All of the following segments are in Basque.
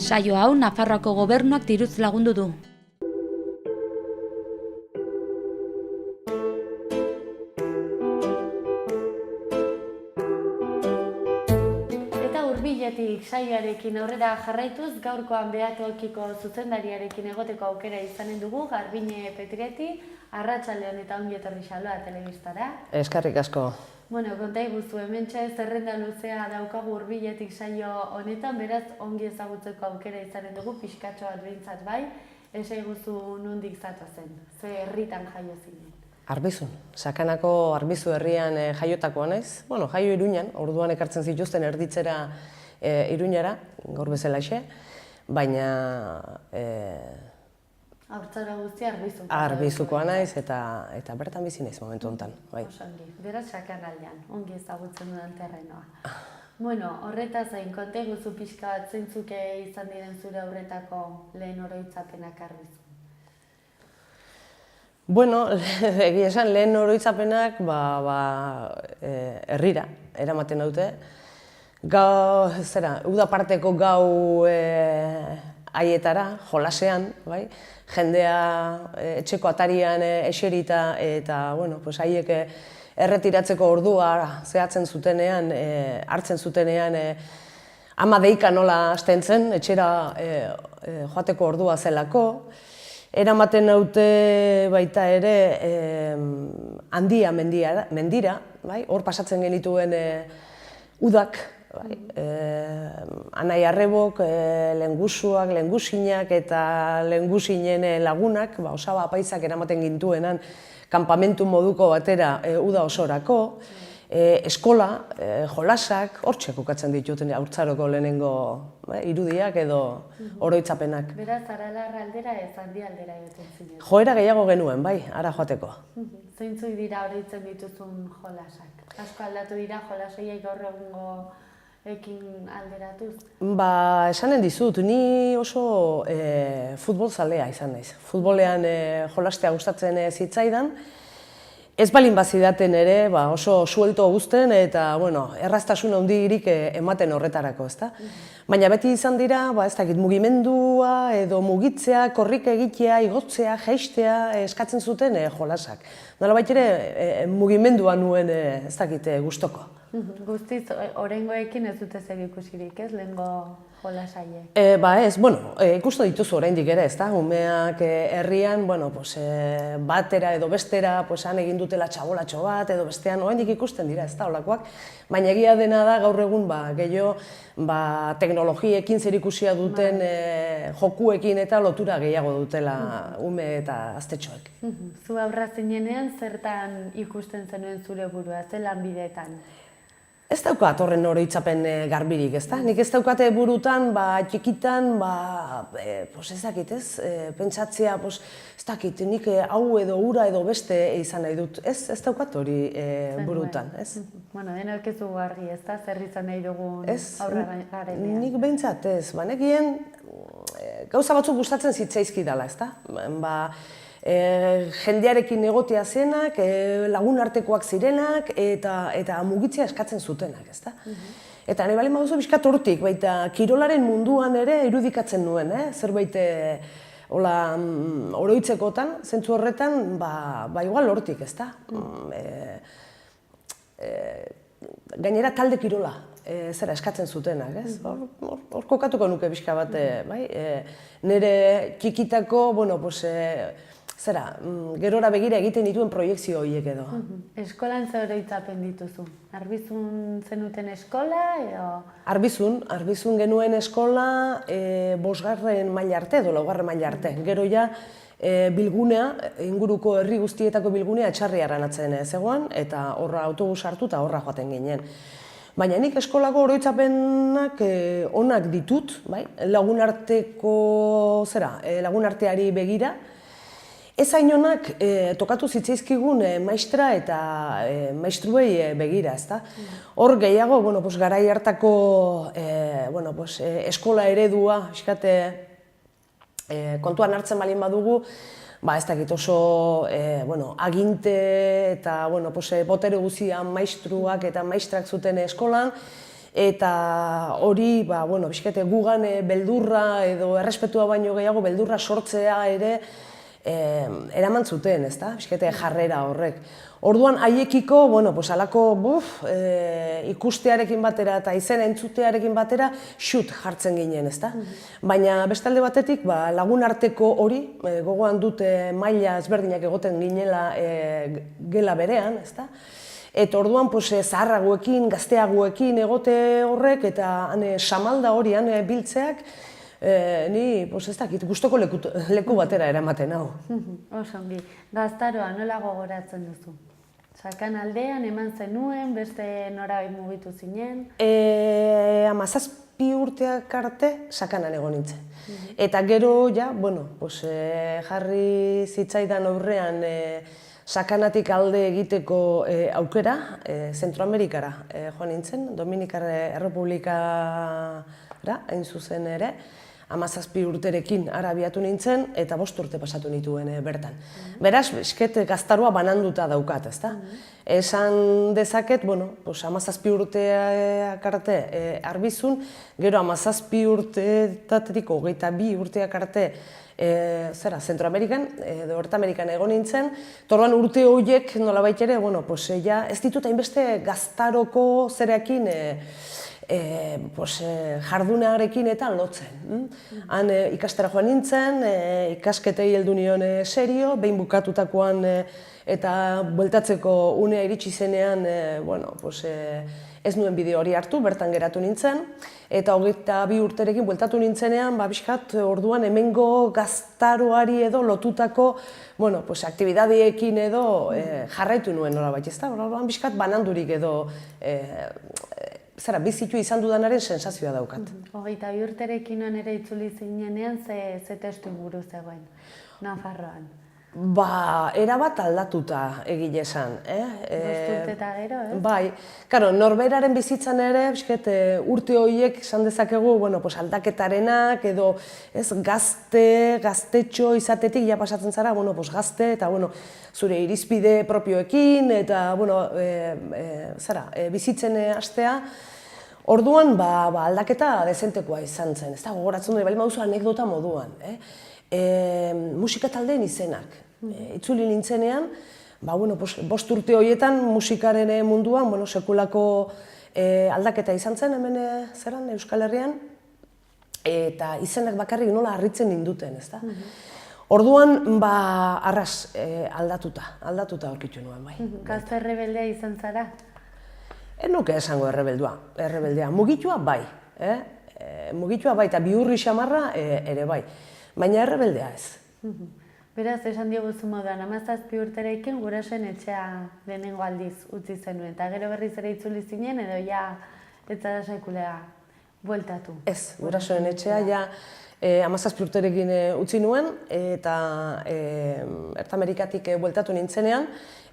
Saio hau Nafarroako gobernuak diruz lagundu du. Eta hurbiletik saioarekin aurrera jarraituz, gaurkoan Beatokiko zuzendariarekin egoteko aukera izanen dugu, Garbine Petrieti, arratsaldeon eta ongi etorri Xaloa telebistara. Eskerrik asko. Bueno, konta iguzu, hementxe zerrenda luzea daukagu hurbiletik saio honetan, beraz ongi ezagutzeko aukera izanen dugu, pixkatxo bat behintzat bai, esa iguzu nondik zatozen, ze herritan jaio zinen. Arbizun, Sakanako Arbizu herrian jaiotakoa naiz. Bueno, jaio Iruñan, orduan ekartzen zituzten erditzera Iruñara, gaur bezalaxe, baina Haurtzaro guztia Arbizukoa. Arbizukoa naiz eta bertan bizi naiz momentu honetan. Bai. Osongi, beraz Sakanaldean, ongi ezagutzen dudan terrenoa. Bueno, horretaz zain, konta iguzu pixka bat zeintzuk izan diren zure aurretako lehen oroitzapenak Arbizu. Bueno, egia esan lehen oroitzapenak herrira eramaten dute. Uda parteko gau haietara, jolasean, bai? Jendea etxeko atarian eserita eta haiek erretiratzeko ordua zehatzen zutenean, hartzen zutenean ama deika nola hasten zen, etxera joateko ordua zelako. Eramaten naute baita ere Handia mendira, hor pasatzen genituen udak, Anai Arrebok, lehengusuak, lehengusinak eta lehengusinen lagunak, osaba apaizak eramaten gintuenan kanpamentu moduko batera uda osorako, eskola, jolasak, hortxe kokatzen dituten haurtzaroko lehenengo irudiak edo oroitzapenak. Beraz, Aralar aldera ez Handi aldera egiten zinen. Joera gehiago genuen, bai, ara joateko. Zeintzuk dira oroitzen dituzun jolasak? Asko aldatu dira jolaseiak gaur egungo ekin alderatuz? Esanen dizut, ni oso futbolzalea izan naiz. Futbolean jolastea gustatzen zitzaidan. Ez balin bazidaten ere oso suelto guzten eta erraztasun handirik ematen horretarako, ezta? Baina beti izan dira, ez dakit, mugimendua edo mugitzea, korrika egitea, igotzea, jaistea eskatzen zuten jolasak. Nolabait ere mugimendua nuen, ez dakit, gustoko. Guztiz, oraingoekin ez dute zer ikusirik, ez, lehengo jolasaiek? Ez, ikusten dituzu oraindik ere, ezta? Umeak herrian, batera edo bestera han egin dutela txabolatxo bat edo bestean oraindik ikusten dira, ezta, holakoak. Baina egia dena da gaur egun gehiago teknologiekin zerikusia duten jokuekin eta lotura gehiago dutela ume eta gaztetxoek. Zu aurra zinenean zertan ikusten zenuen zure burua, ze lanbideetan? Ez daukat horren oroitzapen garbirik, ezta? Nik ez daukate burutan, txikitan, ez dakit, ez? Pentsatzea, ez dakit, nik hau edo ura edo beste izan nahi dut. Ez daukat hori burutan, ez? Denok ez dugu argi, ez da? Zer izan nahi dugun aurra garenean? Nik behintzat ez, nekien gauza batzuk gustatzen zitzaizkidala, ez da? Jendearekin egotea zenak, lagun artekoak zirenak eta mugitzea eskatzen zutenak, ezta? Eta nahi balen baduzu bizkat hortik, baita kirolaren munduan ere irudikatzen nuen, zerbait oroitzekotan, zentzu horretan, igual hortik, ezta? Gainera talde kirola zera eskatzen zutenak, ez? Hor kokatuko nuke bizka bat, nire txikitako, gerora begira egiten dituen proiektzio horiek edo. Eskolan zer oroitzapen dituzu? Arbizun zenuten eskola edo? Arbizun genuen eskola 5. maila arte edo 4. maila arte. Gero ja bilgunea, inguruko herri guztietako bilgunea Etxarriaran atzen zegoen eta horra autobus hartu eta horra joaten ginen. Baina nik eskolako oroitzapenak onak ditut, lagunarteari begira. Ez hainonak tokatu zitzaizkigun maistra eta maistruei begira, ezta? Hor gehiago, garai hartako eskola eredua, kontuan hartzen balin badugu, ez dakit oso aginte eta botere guztian maistruak eta maistrak zuten eskolan, eta hori, bueno, bizkete gugan beldurra edo errespetua baino gehiago beldurra sortzea ere eraman zuten, ezta? Bizkete jarrera horrek. Orduan, haiekiko, bueno, pues halako ikustearekin batera eta izena entzutearekin batera xut jartzen ginen, ezta? Baina beste alde batetik, lagun arteko hori, gogoan dut maila ezberdinak egoten ginela gela berean, ezta? Eta orduan, zaharragoekin, gazteagoekin egote horrek, eta samalda hori biltzeak, ni, ez dakit, gustoko leku batera eramaten hau. Oso ongi. Gaztaroa nola gogoratzen duzu? Sakan aldean, eman zenuen, beste norabait mugitu zinen? 17 urteak arte Sakanan egon nintzen. Eta gero, jarri zitzaidan aurrean Sakanatik alde egiteko aukera, Zentroamerikara joan nintzen, Dominikar Errepublikara, hain zuzen ere, 17 urterekin abiatu nintzen eta 5 urte pasatu nituen bertan. Beraz, esket gaztaroa bananduta daukat, ezta? Esan dezaket, 17 urteak arte arbizun, gero 17 urteetatik 22 urteak arte Zentroamerikan edo Hortamerikan egon nintzen, torban urte horiek nolabait ere, ez ditut hainbeste gaztaroko zerekin jardunarekin eta lotzen. Han ikastera joan nintzen, ikasketei heldu nion serio, behin bukatutakoan eta bueltatzeko unea iritsi zenean, ez nuen bideo hori hartu, bertan geratu nintzen, eta 22 urterekin bueltatu nintzenean, bizkat orduan hemengo gaztaroari edo lotutako aktibidadiekin edo jarraitu nuen nolabait, ezta? Orduan bizkat banandurik edo bizitu izan dudanaren sensazioa daukat. 22 urterekin ere itzuli zinenean, ze testu inguru zegoen, Nafarroan? Erabat aldatuta egile esan. 5 urte eta gero, ez? Bai, norberaren bizitzan ere, urte horiek esan dezakegu aldaketarenak edo gaztetxo izatetik ja pasatzen zara, gazte eta zure irizpide propioekin eta bizitzen hastea. Orduan aldaketa dezentekoa izan zen, ez da, gogoratzen dut, bali mauzu anekdota moduan. Musika taldeen izenak. Itzuli nintzenean, 5 urte horietan musikaren munduan sekulako aldaketa izan zen hemen Euskal Herrian, eta izenak bakarrik nola harritzen ninduten, ez da. Orduan, arras aldatuta aurkitu nuen, bai. Gazte errebeldea izan zara? Ez nuke esango errebeldea. Mugitua bai. Mugitua bai, eta bihurri xamarra ere bai. Baina errebeldea ez. Beraz, esan dioguzu moduan, 17 urterekin gurasoen etxea lehenengo aldiz utzi zenuen, eta gero berriz ere itzuli zinen edo ja ez zara saikulea bueltatu? Ez, gurasoen etxea ja 17 urterekin utzi nuen, eta Ertamerikatik bueltatu nintzenean,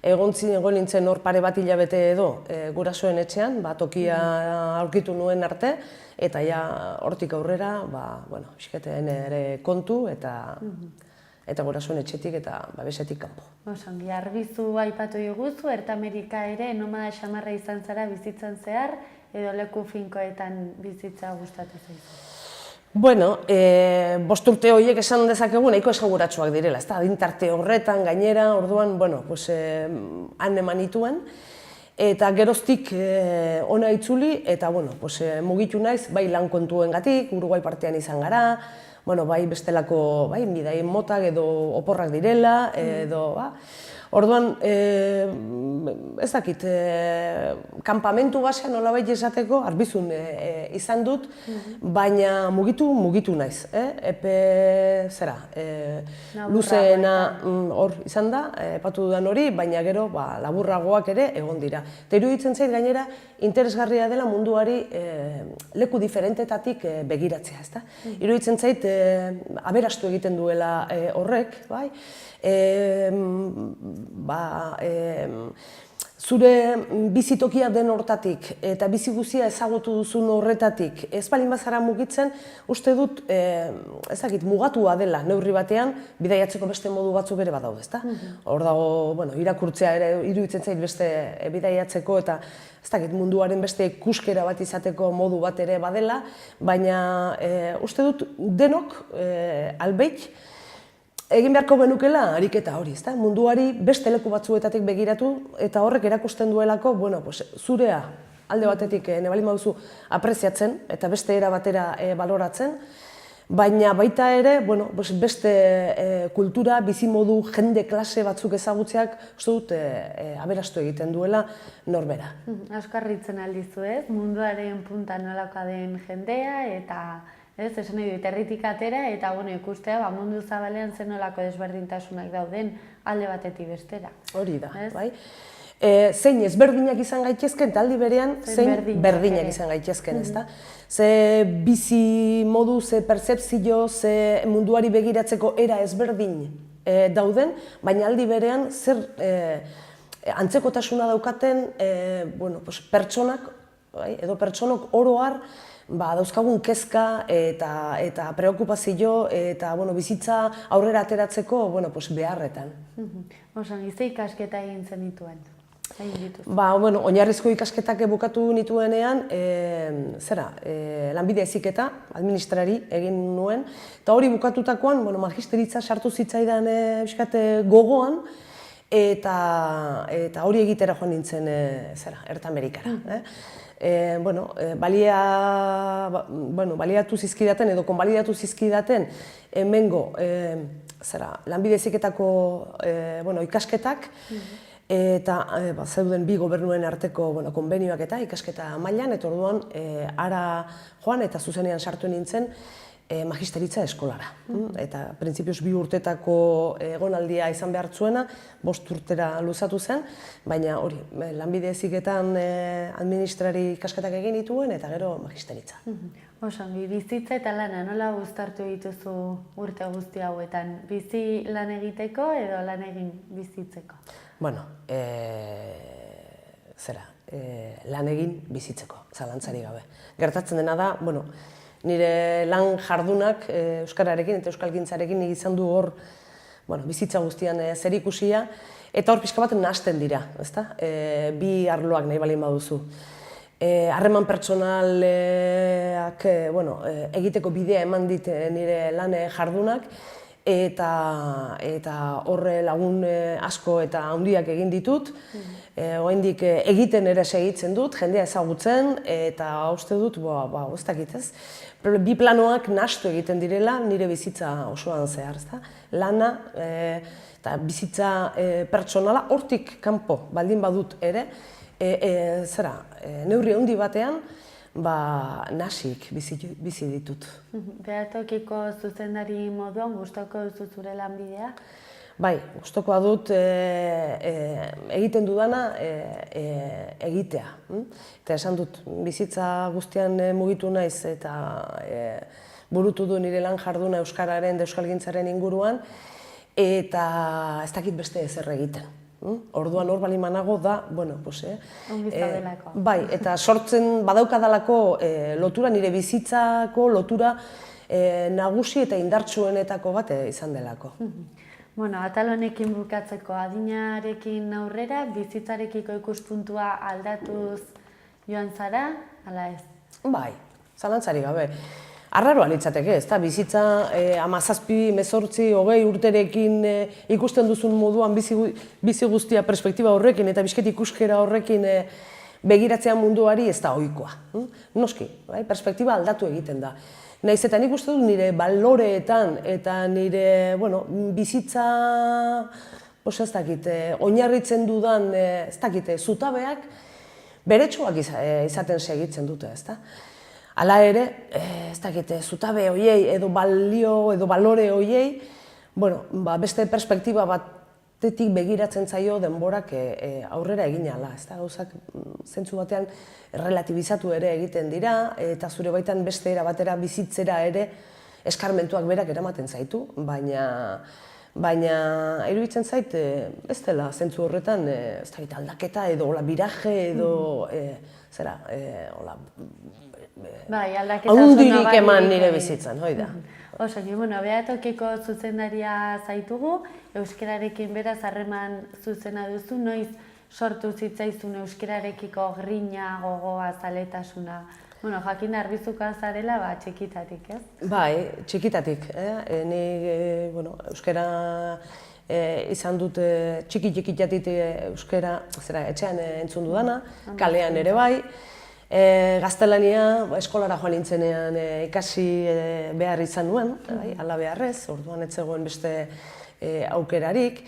egon nintzen hor pare bat hilabete edo gurasoen etxean, tokia aurkitu nuen arte, eta ja hortik aurrera, bisketen ere kontu eta gurasoen etxetik eta babesetik kanpo. Osongi, Arbizu aipatu diguzu, Ertamerika ere nomada xamarra izan zara bizitzan zehar, edo leku finkoetan bizitza gustatu zaizu? 5 urte horiek esan dezakegu nahiko esanguratsuak direla, ezta, adintarte horretan, gainera, orduan, han eman nituen, eta geroztik ona itzuli, eta mugitu naiz, bai lan kontuengatik, Uruguai partean izan gara, bai bestelako bidaien motak edo oporrak direla, edo, orduan, ez dakit, kanpamentu basean nolabait esateko Arbizun izan dut, baina mugitu naiz. Epe, luzeena hor izan da, epatu dudan hori, baina gero laburragoak ere egon dira. Eta iruditzen zait gainera, interesgarria dela munduari leku diferentetatik begiratzea, ezta? Iruditzen zait, aberastu egiten duela horrek, bai? zure bizitokia den hortatik eta bizi guztia ezagutu duzun horretatik ez balin bazara mugitzen, uste dut mugatua dela neurri batean, bidaiatzeko beste modu batzuk ere badaude, ezta? Hor dago, irakurtzea ere iruditzen zait beste bidaiatzeko eta munduaren beste ikuskera bat izateko modu bat ere badela, baina uste dut denok albeit egin beharko genukela ariketa hori, ezta? Munduari beste leku batzuetatik begiratu eta horrek erakusten duelako, zurea alde batetik ne balin baduzu apreziatzen eta beste era batera baloratzen, baina baita ere, beste kultura, bizimodu, jende klase batzuk ezagutzeak uste dut aberastu egiten duela norbera. Askarritzen aldizu ez, munduaren punta nolakoa den jendea eta esan nahi dut, herritik atera eta ikustea mundu zabalean zen nolako desberdintasunak dauden alde batetik bestera. Hori da, bai. Zein ezberdinak izan gaitezken, eta aldi berean zein berdinak izan gaitezken, ezta? Ze bizi modu, ze pertzepzio, ze munduari begiratzeko era ezberdin dauden, baina aldi berean zer antzekotasuna daukaten pertsonak, edo pertsonok oro har, dauzkagun kezka eta preokupazio eta bizitza aurrera ateratzeko beharretan. Osan, ze ikasketa egin zenituen? Oinarrizko ikasketak bukatu nituenean, lanbide heziketa, administrari egin nuen, eta hori bukatutakoan magisteritza sartu zitzaidan gogoan, eta hori egitera joan nintzen Erta Amerikara. Baliatu zizkidaten edo konbalidatu zizkidaten hemengo lanbide heziketako ikasketak eta zeuden bi gobernuen arteko konbenioak eta ikasketa mailan, eta orduan hara joan eta zuzenean sartu nintzen magisteritza eskolara. Eta printzipioz 2 urtetako egonaldia izan behar zuena, 5 urtera luzatu zen, baina hori, lanbide heziketan administrari ikasketak egin dituen eta gero magisteritza. Osan, bizitza eta lana nola uztartu dituzu urte guzti hauetan? Bizi lan egiteko edo lan egin bizitzeko? Lan egin bizitzeko, zalantzari gabe. Gertatzen dena da, nire lan jardunak euskararekin eta euskalgintzarekin izan du hor bizitza guztian zerikusia, eta hor pixka bat nahasten dira, ezta? Bi arloak nahi balin baduzu. Harreman pertsonalak egiteko bidea eman dit nire lan jardunak, eta horre lagun asko eta handiak egin ditut. Oraindik egiten ere segitzen dut, jendea ezagutzen, eta uste dut, ez dakit ez. Bi planoak nahastu egiten direla nire bizitza osoan zehar, ezta? Lana eta bizitza pertsonala hortik kanpo baldin badut ere, neurri handi batean, nahasik bizi ditut. Behatokiko zuzendari moduan gustoko duzu zure lanbidea? Bai, gustokoa dut egiten dudana egitea. Eta esan dut, bizitza guztian mugitu naiz eta burutu du nire lan jarduna euskararen, euskalgintzaren inguruan, eta ez dakit beste ezer egiten. Orduan hor balin manago da, ongizadelako. Bai, eta sortzen badaukadalako lotura, nire bizitzako lotura nagusi eta indartsuenetako bat izan delako. Atal honekin bukatzeko adinarekin aurrera, bizitzarekiko ikuspuntua aldatuz joan zara, ala ez? Bai, zalantzarik gabe. Arraroa litzateke, ezta? Bizitza 17, 18, 20 urterekin ikusten duzun moduan bizi guztia perspektiba horrekin eta bizket ikuskera horrekin begiratzea munduari ez da ohikoa. Noski, perspektiba aldatu egiten da. Naiz eta nik uste dut nire baloreetan eta nire bizitza oinarritzen dudan zutabeak beretsuak izaten segitzen dute, ezta? Hala ere, zutabe horiei edo balio edo balore horiei, beste perspektiba batetik begiratzen zaio denborak aurrera egin ahala, ezta? Gauzak zentzu batean relativizatu ere egiten dira, eta zure baitan beste era batera bizitzera ere eskarmentuak berak eramaten zaitu, baina baina iruditzen zait ez dela zentzu horretan ez dakit aldaketa edo biraje edo zera, ahondirik eman nire bizitzan, hoi da. Oso, Beatokiko zuzendaria zaitugu, euskararekin beraz harreman zuzena duzu, noiz sortu zitzaizun euskararekiko grina, gogoa, zaletasuna? Jakin arbizuka zarela, txikitatik, ez? Bai, txikitatik. Ni, euskara izan dut txiki-txikitatik euskara etxean entzun dudana, kalean ere bai. Gaztelania eskolara joan nintzenean ikasi behar izan nuen, ala beharrez, orduan ez zegoen beste aukerarik.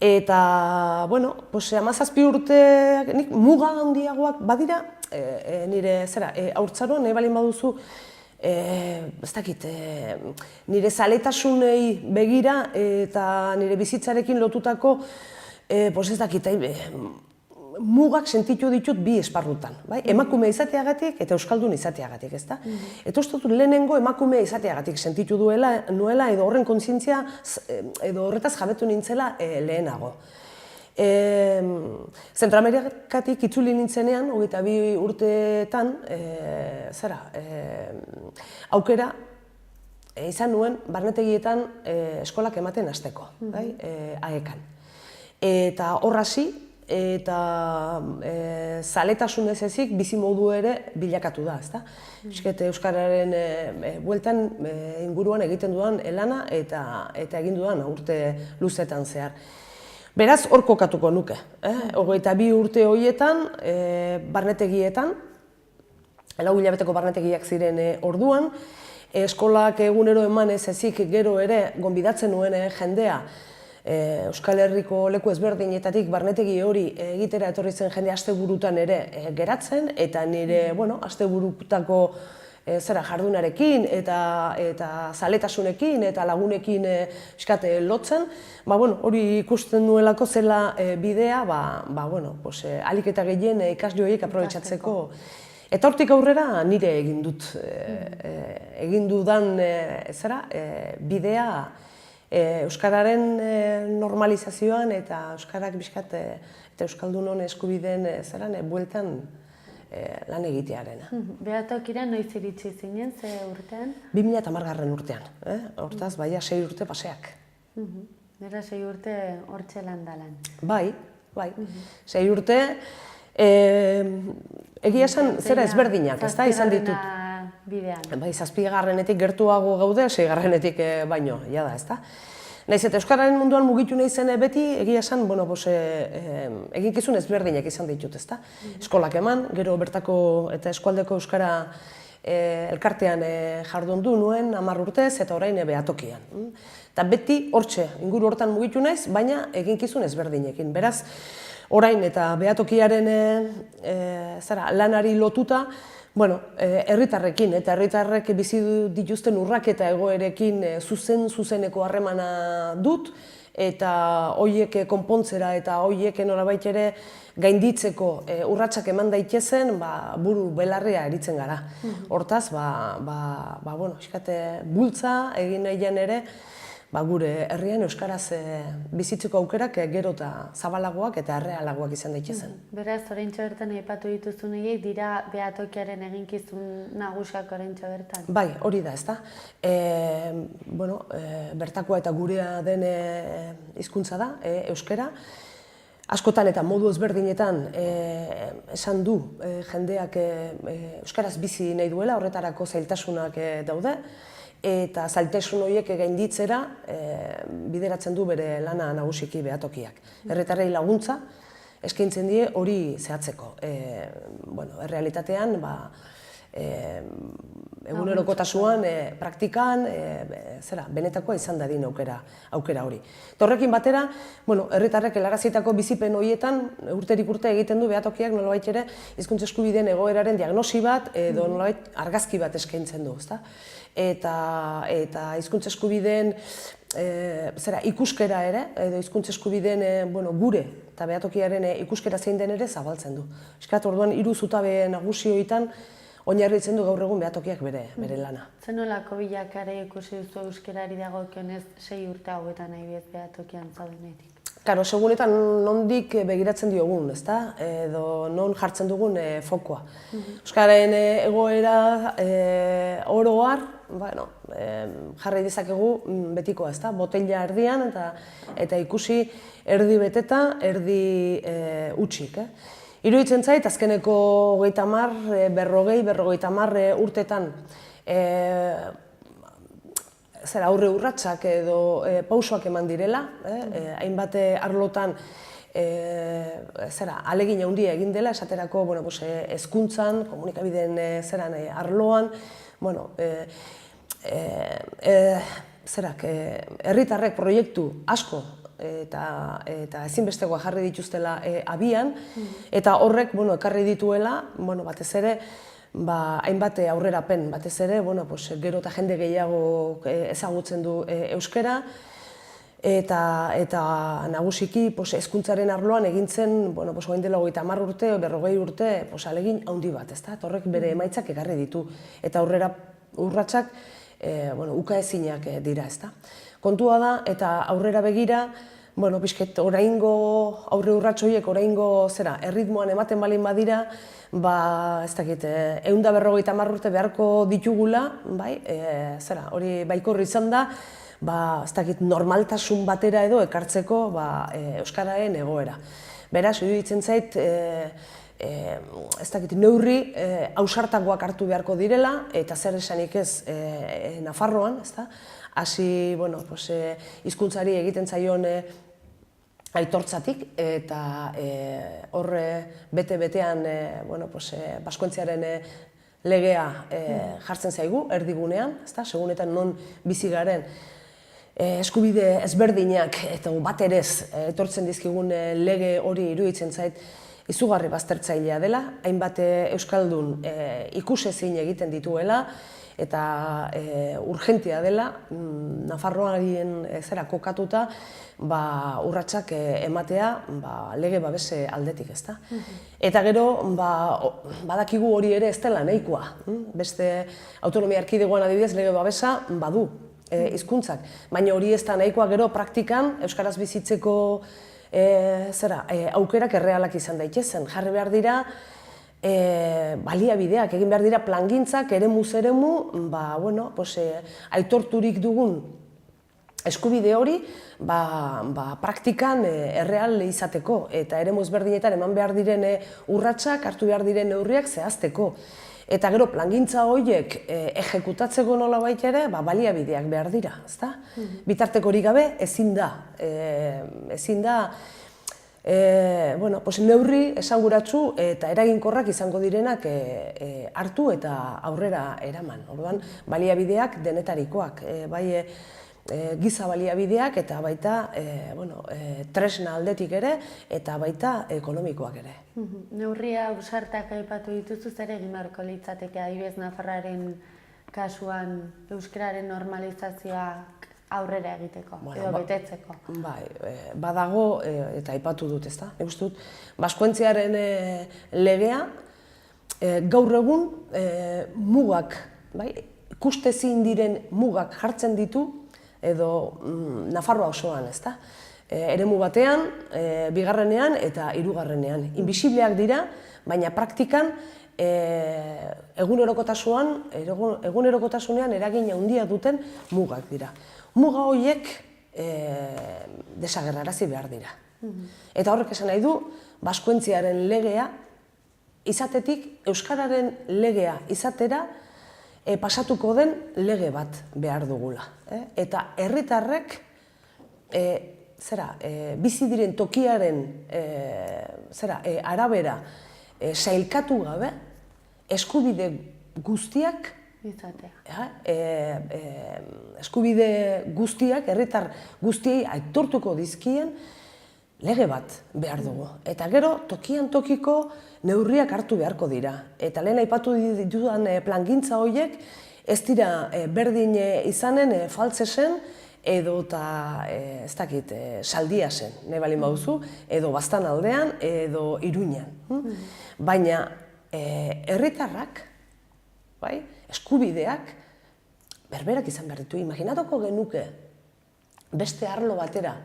Eta, 17 urteak, nik muga handiagoak badira, nire haurtzaroan nahi balin baduzu, ez dakit, nire zaletasunei begira eta nire bizitzarekin lotutako, ez dakit, mugak sentitu ditut bi esparrutan, emakume izateagatik eta euskaldun izateagatik, ezta? Eta uste dut lehenengo emakume izateagatik sentitu nuela edo horren kontzientzia edo horretaz jabetu nintzela lehenago. Zentroamerikatik itzuli nintzenean, 22 urteetan, aukera izan nuen barnetegietan eskolak ematen hasteko, AEK-an. Eta hor hasi, eta zaletasun ez ezik bizimodu ere bilakatu da, ezta? Euskararen bueltan inguruan egiten dudan lana eta egin dudan urte luzetan zehar. Beraz, hor kokatuko nuke. 22 urte horietan, barnetegietan, 4 hilabeteko barnetegiak ziren orduan, eskolak egunero eman ez ezik gero ere gonbidatzen nuen jendea Euskal Herriko leku ezberdinetatik barnetegi hori egitera etorri zen jende asteburutan ere geratzen, eta nire asteburutako jardunarekin eta zaletasunekin eta lagunekin lotzen, hori ikusten nuelako zela bidea, ahalik eta gehien ikasle horiek aprobetxatzeko. Eta hortik aurrera nire egin dudan bidea euskararen normalizazioan eta euskarak bizkat eta euskaldunon eskubideen bueltan lan egitearena. Beatokira noiz iritsi zinen, ze urtean? 2010 urtean, hortaz, 6 urte paseak. Nera 6 urte hortxe landalan. Bai, 6 urte, egia esan zera ezberdinak, ez da, izan ditut. Bai, 7. gertuago gaude, 6. baino, jada, ez da. Naiz eta euskararen munduan mugitu nahi zen beti, egia esan, eginkizun ezberdinak izan ditut, ez da. Eskolak eman, gero bertako eta eskualdeko euskara elkartean jardundu nuen 10 urtez eta orain Beatokian. Eta beti hortxe, inguru hortan mugitu naiz, baina eginkizun ezberdinekin. Beraz, orain eta Beatokiaren lanari lotuta, herritarrekin eta herritarrek bizi dituzten urraketa egoerekin zuzeneko harremana dut, eta horiek konpontzera eta horiek nolabait ere gainditzeko urratsak eman daitezen, buru belarria eritzen gara. Hortaz, bultza egin nahian ere, gure herrian euskaraz bizitzeko aukerak gero eta zabalagoak eta errealagoak izan daitezen. Beraz, oraintxe bertan aipatu dituzun horiek dira Beatokiaren eginkizun nagusiak oraintxe bertan? Bai, hori da, ezta. Bertakoa eta gurea den hizkuntza da, euskara. Askotan eta modu ezberdinetan esan du jendeak euskaraz bizi nahi duela, horretarako zailtasunak daude. Eta zailtasun horiek gainditzera bideratzen du bere lana nagusiki Beatokiak. Herritarrei laguntza eskaintzen die hori zehatzeko. Errealitatean, egunerokotasuan, praktikan, benetakoa izan dadin aukera hori. Horrekin batera, herritarrek helarazitako bizipen horietan urterik urte egiten du Beatokiak nolabait ere hizkuntza eskubideen egoeraren diagnosi bat edo nolabait argazki bat eskaintzen du, ezta? Eta hizkuntza eskubideen ikuskera ere, edo hizkuntza eskubideen gure eta Beatokiaren ikuskera zein den ere zabaltzen du. Orduan, 3 zutabe nagusi horietan oinarritzen du gaur egun behatokiak bere lana. Zer nolako bilakare ikusi duzu euskarari dagokionez 6 urte hauetan adibidez behatokian zaudenetik? Karo, segunetan nondik begiratzen diogun, ezta? Edo non jartzen dugun fokoa. Euskararen egoera oro har, bueno, jarri dezakegu betikoa, ezta? Botella erdian eta ikusi erdi beteta, erdi hutsik. Iruditzen zait, azkeneko 30, 40 urtetan aurre urratsak edo pausoak eman direla, hainbat arlotan ahalegin handia egin dela, esaterako hezkuntzan, komunikabideen arloan, herritarrek proiektu asko eta ezinbestekoa jarri dituztela abian, eta horrek ekarri dituela, batez ere, hainbat aurrerapen, batez ere, gero eta jende gehiago ezagutzen du euskara, eta nagusiki hezkuntzaren arloan egintzen, orain dela 30 urte, 40 urte, ahalegin handi bat, ezta? Horrek bere emaitzak ekarri ditu, eta aurrera urratsak ukaezinak dira, ezta? Kontua da, eta aurrera begira, pixket oraingo aurre urrats horiek oraingo erritmoan ematen balin badira, ez dakit, 150 urte beharko ditugula, hori baikorri izan da, ez dakit, normaltasun batera edo ekartzeko euskararen egoera. Beraz, iruditzen zait, ez dakit, neurri ausartagoak hartu beharko direla, eta zer esanik ez Nafarroan, hasi, hizkuntzari egiten zaion aitortzatik, eta horre bete-betean Baskontziaren legea jartzen zaigu, erdigunean, segunetan non bizi garen eskubide ezberdinak eta bat erez etortzen dizkigun lege hori iruditzen zait izugarri baztertzailea dela, hainbat euskaldun ikusezin egiten dituela, eta urgentia dela, Nafarroaren kokatuta, urratsak ematea lege babese aldetik, ezta. Eta gero, badakigu hori ere ez dela nahikoa. Beste autonomia erkidegoan adibidez lege babesa badu hizkuntzak, baina hori ez da nahikoa gero praktikan euskaraz bizitzeko aukerak errealak izan daitezen. Jarri behar dira baliabideak, egin behar dira plangintzak eremuz eremu, aitorturik dugun eskubide hori praktikan erreal izateko, eta eremu ezberdinetan eman behar diren urratsak, hartu behar diren neurriak zehazteko. Eta gero plangintza horiek ejekutatzeko nolabait ere, baliabideak behar dira, ezta? Bitartekorik gabe ezin da. Neurri esanguratsu eta eraginkorrak izango direnak hartu eta aurrera eraman. Orduan, baliabideak denetarikoak, bai giza baliabideak eta baita tresna aldetik ere eta baita ekonomikoak ere. Neurria ausartak aipatu dituzu, zer egin beharko litzateke adibidez Nafarroaren kasuan euskararen normalizazioak aurrera egiteko edo betetzeko? Badago, eta aipatu dut, ezta? Uste dut, Baskontziaren legea gaur egun mugak, ikustezin diren mugak jartzen ditu edo Nafarroa osoan, ezta? Eremu batean, bigarrenean eta hirugarrenean. Inbisibleak dira, baina praktikan egunerokotasunean eragin handia duten mugak dira. Muga horiek desagerrarazi behar dira. Eta horrek esan nahi du, Baskontziaren legea izatetik, euskararen legea izatera pasatuko den lege bat behar dugula. Eta herritarrek bizi diren tokiaren arabera sailkatu gabe eskubide guztiak herritar guztiei aitortuko dizkien lege bat behar dugu. Eta gero, tokian tokiko neurriak hartu beharko dira. Eta lehen aipatu ditudan plangintza horiek ez dira berdin izanen faltsesen edo eta ez dakit saldia zen, nahi balin baduzu, edo Baztanaldean edo Iruñan. Baina herritarrak bai? Eskubideak berberak izan behar ditu. Imaginatuko genuke beste arlo batera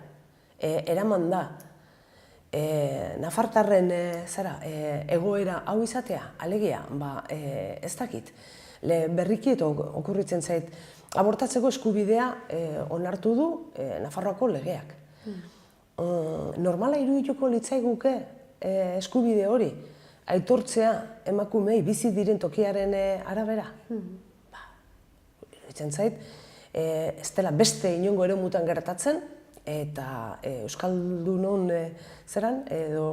eraman da nafartarren egoera hau izatea, alegia, ez dakit. Berriki eta okurritzen zait, abortatzeko eskubidea onartu du Nafarroako legeak. Normala irudituko litzaiguke eskubide hori, aitortzea emakumei bizi diren tokiaren arabera. Iruditzen zait, ez dela beste inongo eremutan gertatzen, eta Euskaldunon edo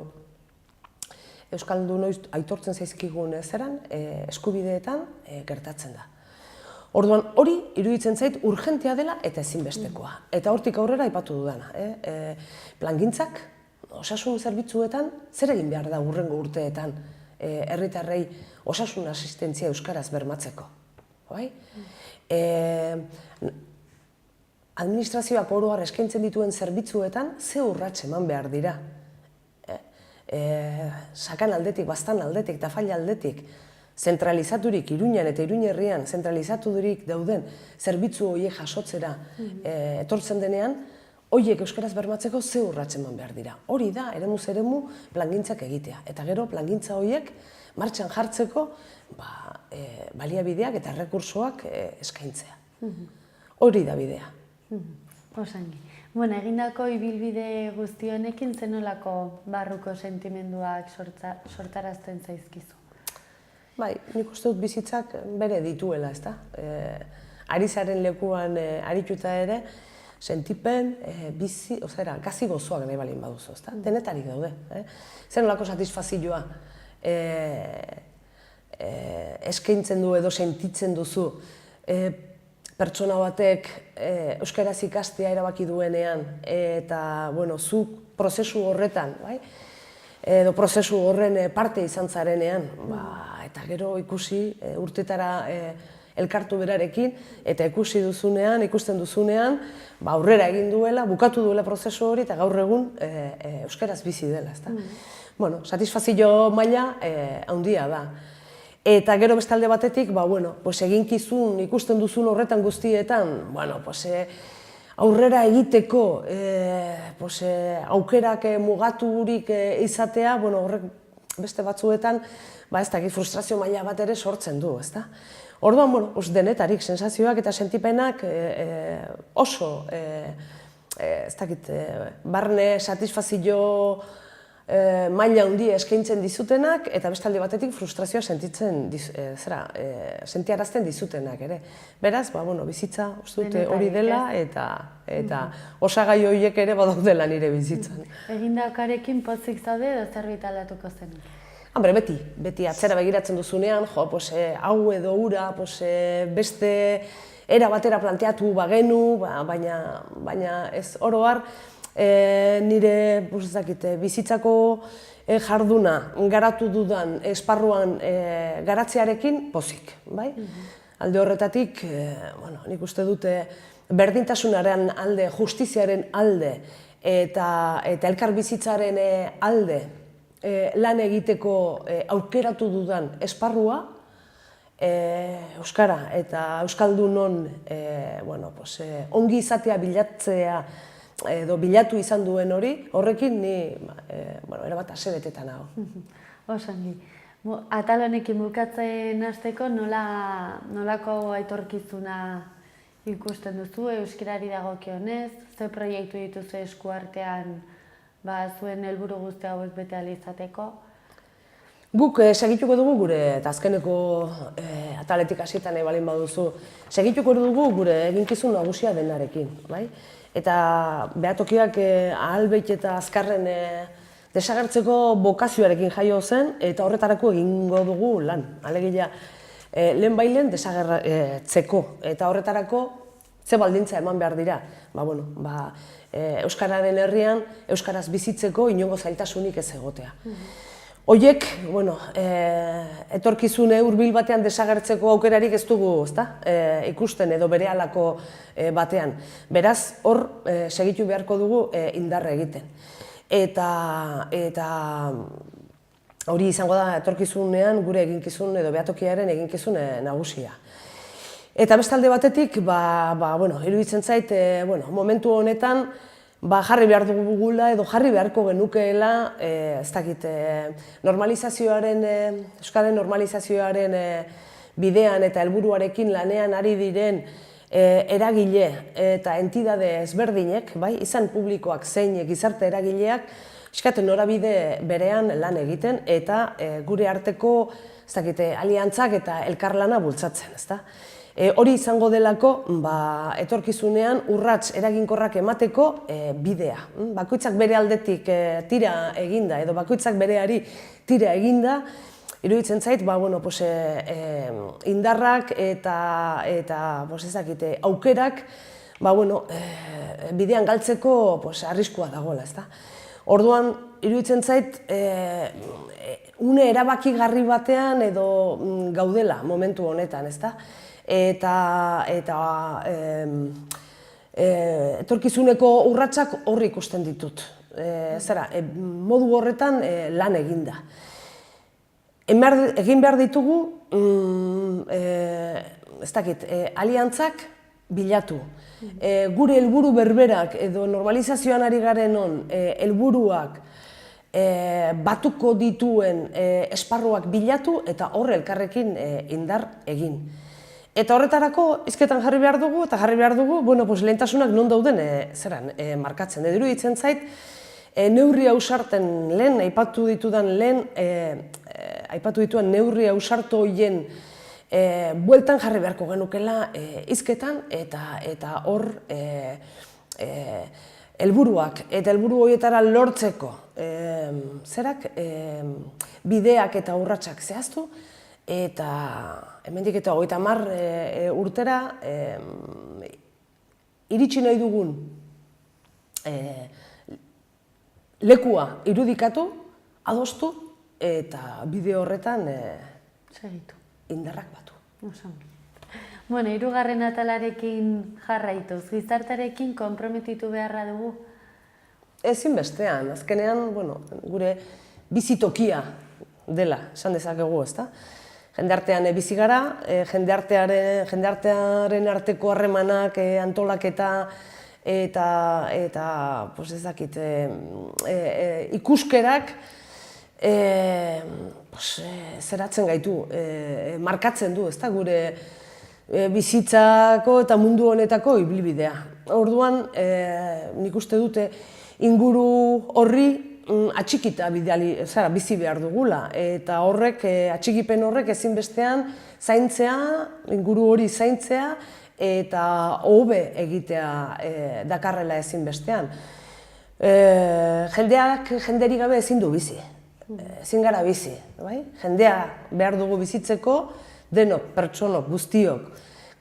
Euskaldunoi aitortzen zaizkigun eskubideetan gertatzen da. Orduan, hori iruditzen zait urgentea dela eta ezinbestekoa. Eta hortik aurrera aipatu dudana. Plangintzak, osasun zerbitzuetan, zer egin behar da hurrengo urteetan herritarrei osasun asistentzia euskaraz bermatzeko. Administrazioak oro har eskaintzen dituen zerbitzuetan ze urrats eman behar dira. Sakan aldetik, bastan aldetik, tafaila aldetik, zentralizaturik Iruñan eta Iruña herrian zentralizaturik dauden zerbitzu horiek jasotzera etortzen denean, horiek euskaraz bermatzeko ze urrats eman behar dira. Hori da, eremuz eremu plangintzak egitea. Eta gero plangintza horiek martxan jartzeko baliabideak eta errekursoak eskaintzea. Hori da bidea. Osangi. Bueno, egindako ibilbide guzti honekin zenolako barruko sentimenduak sortarazten zaizkizu? Bai, nik uste dut bizitzak bere dituela, ezta? Ari zaren lekuan arituta ere, sentipen, bizi, gazi gozoak nahi balin baduzu, ezta? Denetarik daude. Zenolako satisfazioa eskaintzen du edo sentitzen duzu pertsona batek euskaraz ikastea erabaki duenean eta, zuk prozesu horretan, edo prozesu horren parte izan zarenean, eta gero ikusi urtetara elkartu berarekin, eta ikusten duzunean, aurrera egin duela, bukatu duela prozesu hori, eta gaur egun euskaraz bizi dela, ezta? Satisfazio maila handia da. Eta gero beste alde batetik, eginkizun ikusten duzun horretan guztietan, aurrera egiteko aukerak mugaturik izatea, horrek beste batzuetan, ez dakit frustrazio maila bat ere sortzen du, ezta? Orduan, denetarik sensazioak eta sentipenak oso, ez dakit, barne satisfazio maila handia eskaintzen dizutenak eta beste alde batetik frustrazioa sentiarazten dizutenak ere. Beraz, bizitza uste dute hori dela eta osagai horiek ere badaudela nire bizitzan. Egindakoarekin pozik zaude edo zerbait aldatuko zen? Beti atzera begiratzen duzunean, hau edo hura beste era batera planteatu bagenu, baina ez oro har, nire bizitzako jarduna garatu dudan esparruan garatzearekin pozik. Alde horretatik, nik uste dute berdintasunaren alde, justiziaren alde eta elkar bizitzaren alde lan egiteko aukeratu dudan esparrua, euskara eta euskaldunon ongi izatea bilatzea edo bilatu izan duen hori, horrekin ni erabat asebetetan nago. Osangi. Atal honekin bukatzen hasteko nolako aitorkizuna ikusten duzu euskarari dagokionez, ze proiektu dituzu eskuartean zuen helburu guzti hauek bete ahal izateko? Guk segituko dugu gure, eta azkeneko ataletik hasietan balin baduzu, segituko dugu gure eginkizun nagusia denarekin. Eta behatokiak ahalbeit eta azkarren desagertzeko bokazioarekin jaio zen, eta horretarako egingo dugu lan. Alegia, lehen bailen desagertzeko, eta horretarako ze baldintza eman behar dira. Euskararen herrian, euskaraz bizitzeko inongo zailtasunik ez egotea. Horiek, etorkizune hurbil batean desagertzeko aukerarik ez dugu, ikusten edo berehalako batean. Beraz, hor segitu beharko dugu indarra egiten. Eta hori izango da etorkizunean gure eginkizun edo behatokiaren eginkizun nagusia. Eta bestalde batetik, iruditzen zait, momentu honetan jarri behar dugula edo jarri beharko genukeela, ez dakit, Euskaren normalizazioaren bidean eta helburuarekin lanean ari diren eragile eta entidade ezberdinek, izan publikoak zein gizarte eragileak, eskaten norabide berean lan egiten eta gure arteko aliantzak eta elkarlana bultzatzen, ezta? Hori izango delako etorkizunean urrats eraginkorrak emateko bidea. Bakoitzak bere aldetik tira eginda edo bakoitzak bereari tira eginda, iruditzen zait indarrak eta aukerak bidean galtzeko arriskua dagoela, ezta? Orduan, iruditzen zait une erabakigarri batean edo gaudela momentu honetan, ezta? Eta etorkizuneko urratsak horri ikusten ditut. Modu horretan lan eginda. Egin behar ditugu, aliantzak bilatu. Gure helburu berberak edo normalizazioan ari garen helburuak batuko dituen esparruak bilatu eta horre elkarrekin indar egin. Eta horretarako hizketan jarri behar dugu, lehentasunak non dauden markatzen. Iruditzen zait, neurri ausarten lehen, aipatu ditudan neurri ausartu horien bueltan jarri beharko genukela hizketan eta hor helburuak eta helburu horietara lortzeko bideak eta urratsak zehaztu, eta hemendik eta 30 urtera iritsi nahi dugun lekua irudikatu, adostu eta bide horretan indarrak batu. Hirugarren atalarekin jarraituz, gizartearekin konprometitu beharra dugu? Ezinbestean, azkenean gure bizitokia dela, esan dezakegu, ezta? Jendartean bizi gara, jendartearen arteko harremanak antolaketa eta ikuskerak zeratzen gaitu, markatzen du, ezta, gure bizitzako eta mundu honetako ibilbidea. Orduan, nik uste dute inguru horri atxikita bizi behar dugula, eta atxikipen horrek ezinbestean zaintzea, inguru hori zaintzea, eta hobe egitea dakarrela ezinbestean. Jendeak jenderik gabe ezin du bizi, ezin gara bizi. Jendea behar dugu bizitzeko, denok, pertsonok, guztiok,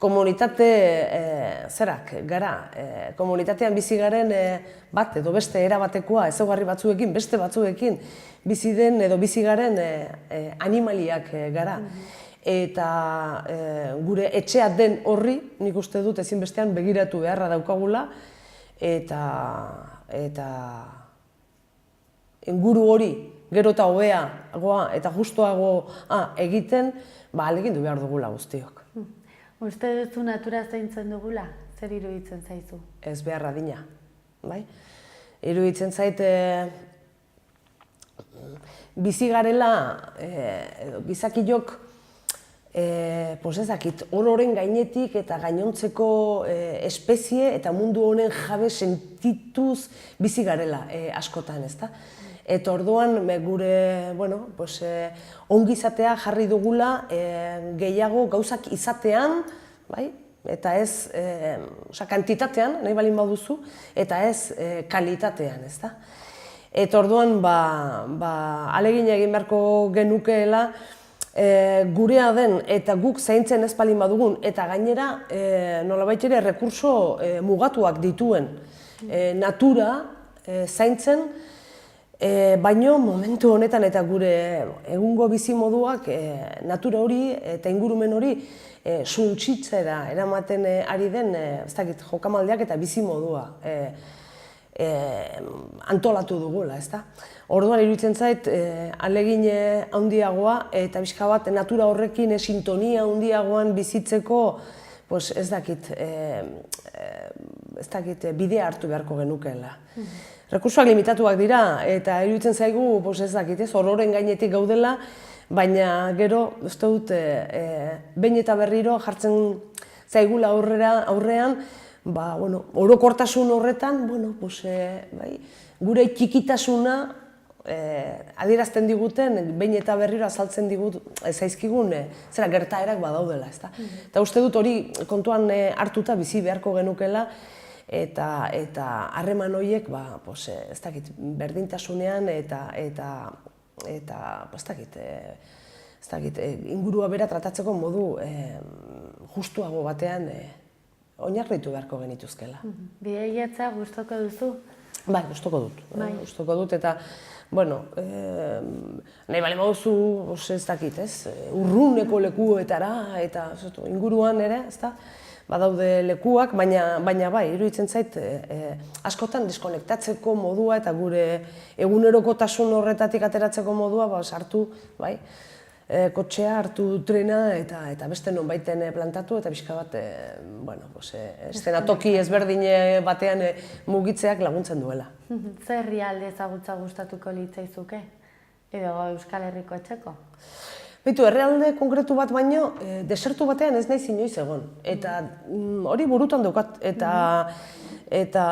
komunitate gara, komunitatean bizi garen bat edo beste erabatekoa, ezaugarri batzuekin, beste batzuekin bizi den edo bizi garen animaliak gara. Eta gure etxea den horri, nik uste dut ezinbestean begiratu beharra daukagula, eta inguru hori gero eta hobeagoa eta justuagoa egiten, ahalegindu behar dugula guztiok. Uste duzu natura zaintzen dugula? Zer iruditzen zaizu? Ez beharra dina, bai? Iruditzen zait bizi garela, gizakilok, ororen gainetik eta gainontzeko espezie eta mundu honen jabe sentituz bizi garela askotan, ezta? Eta orduan gure ongizatea jarri dugula gehiago gauzak izatean, eta ez kantitatean, nahi balin baduzu, eta ez kalitatean, ezta? Eta orduan ahalegina egin beharko genukeela gurea den eta guk zaintzen ez balin badugun, eta gainera nolabait ere rekurso mugatuak dituen natura zaintzen, baino momentu honetan eta gure egungo bizimoduak natura hori eta ingurumen hori suntsitzera eramaten ari den jokamaldiak eta bizimodua. antolatu dugula, ezta? Orduan iruditzen zait, ahalegin handiagoa eta pixka bat natura horrekin sintonia handiagoan bizitzeko ez dakit bidea hartu beharko genukeela. Rekursoak limitatuak dira eta iruditzen zaigu ez dakit, ororen gainetik gaudela, baina gero, ez dut, behin eta berriro jartzen zaigula aurrean, orokortasun horretan, gure txikitasuna adierazten diguten, behin eta berriro azaltzen zaizkigun gertaerak badaudela. Eta uste dut hori kontuan hartuta bizi beharko genukela, eta harreman horiek berdintasunean eta ingurua bera tratatzeko modu justuago batean oinarritu beharko genituzkela. Bidaiatzea gustoko duzu? Bai, gustoko dut eta nahi bale baduzu, ez dakit, urruneko lekuetara eta inguruan ere, badaude lekuak, baina bai, iruditzen zait, askotan deskonektatzeko modua eta gure egunerokotasun horretatik ateratzeko modua hartu, bai, kotxea, hartu trena eta beste nonbaiten plantatu eta pixka bat, eszenatoki ezberdin batean mugitzeak laguntzen duela. Zer herrialde ezagutza gustatuko litzaizuke? Edo Euskal Herriko etxeko? Beitu, herrialde konkretu bat baino, desertu batean ez naiz inoiz egon. Eta hori burutan daukat. Eta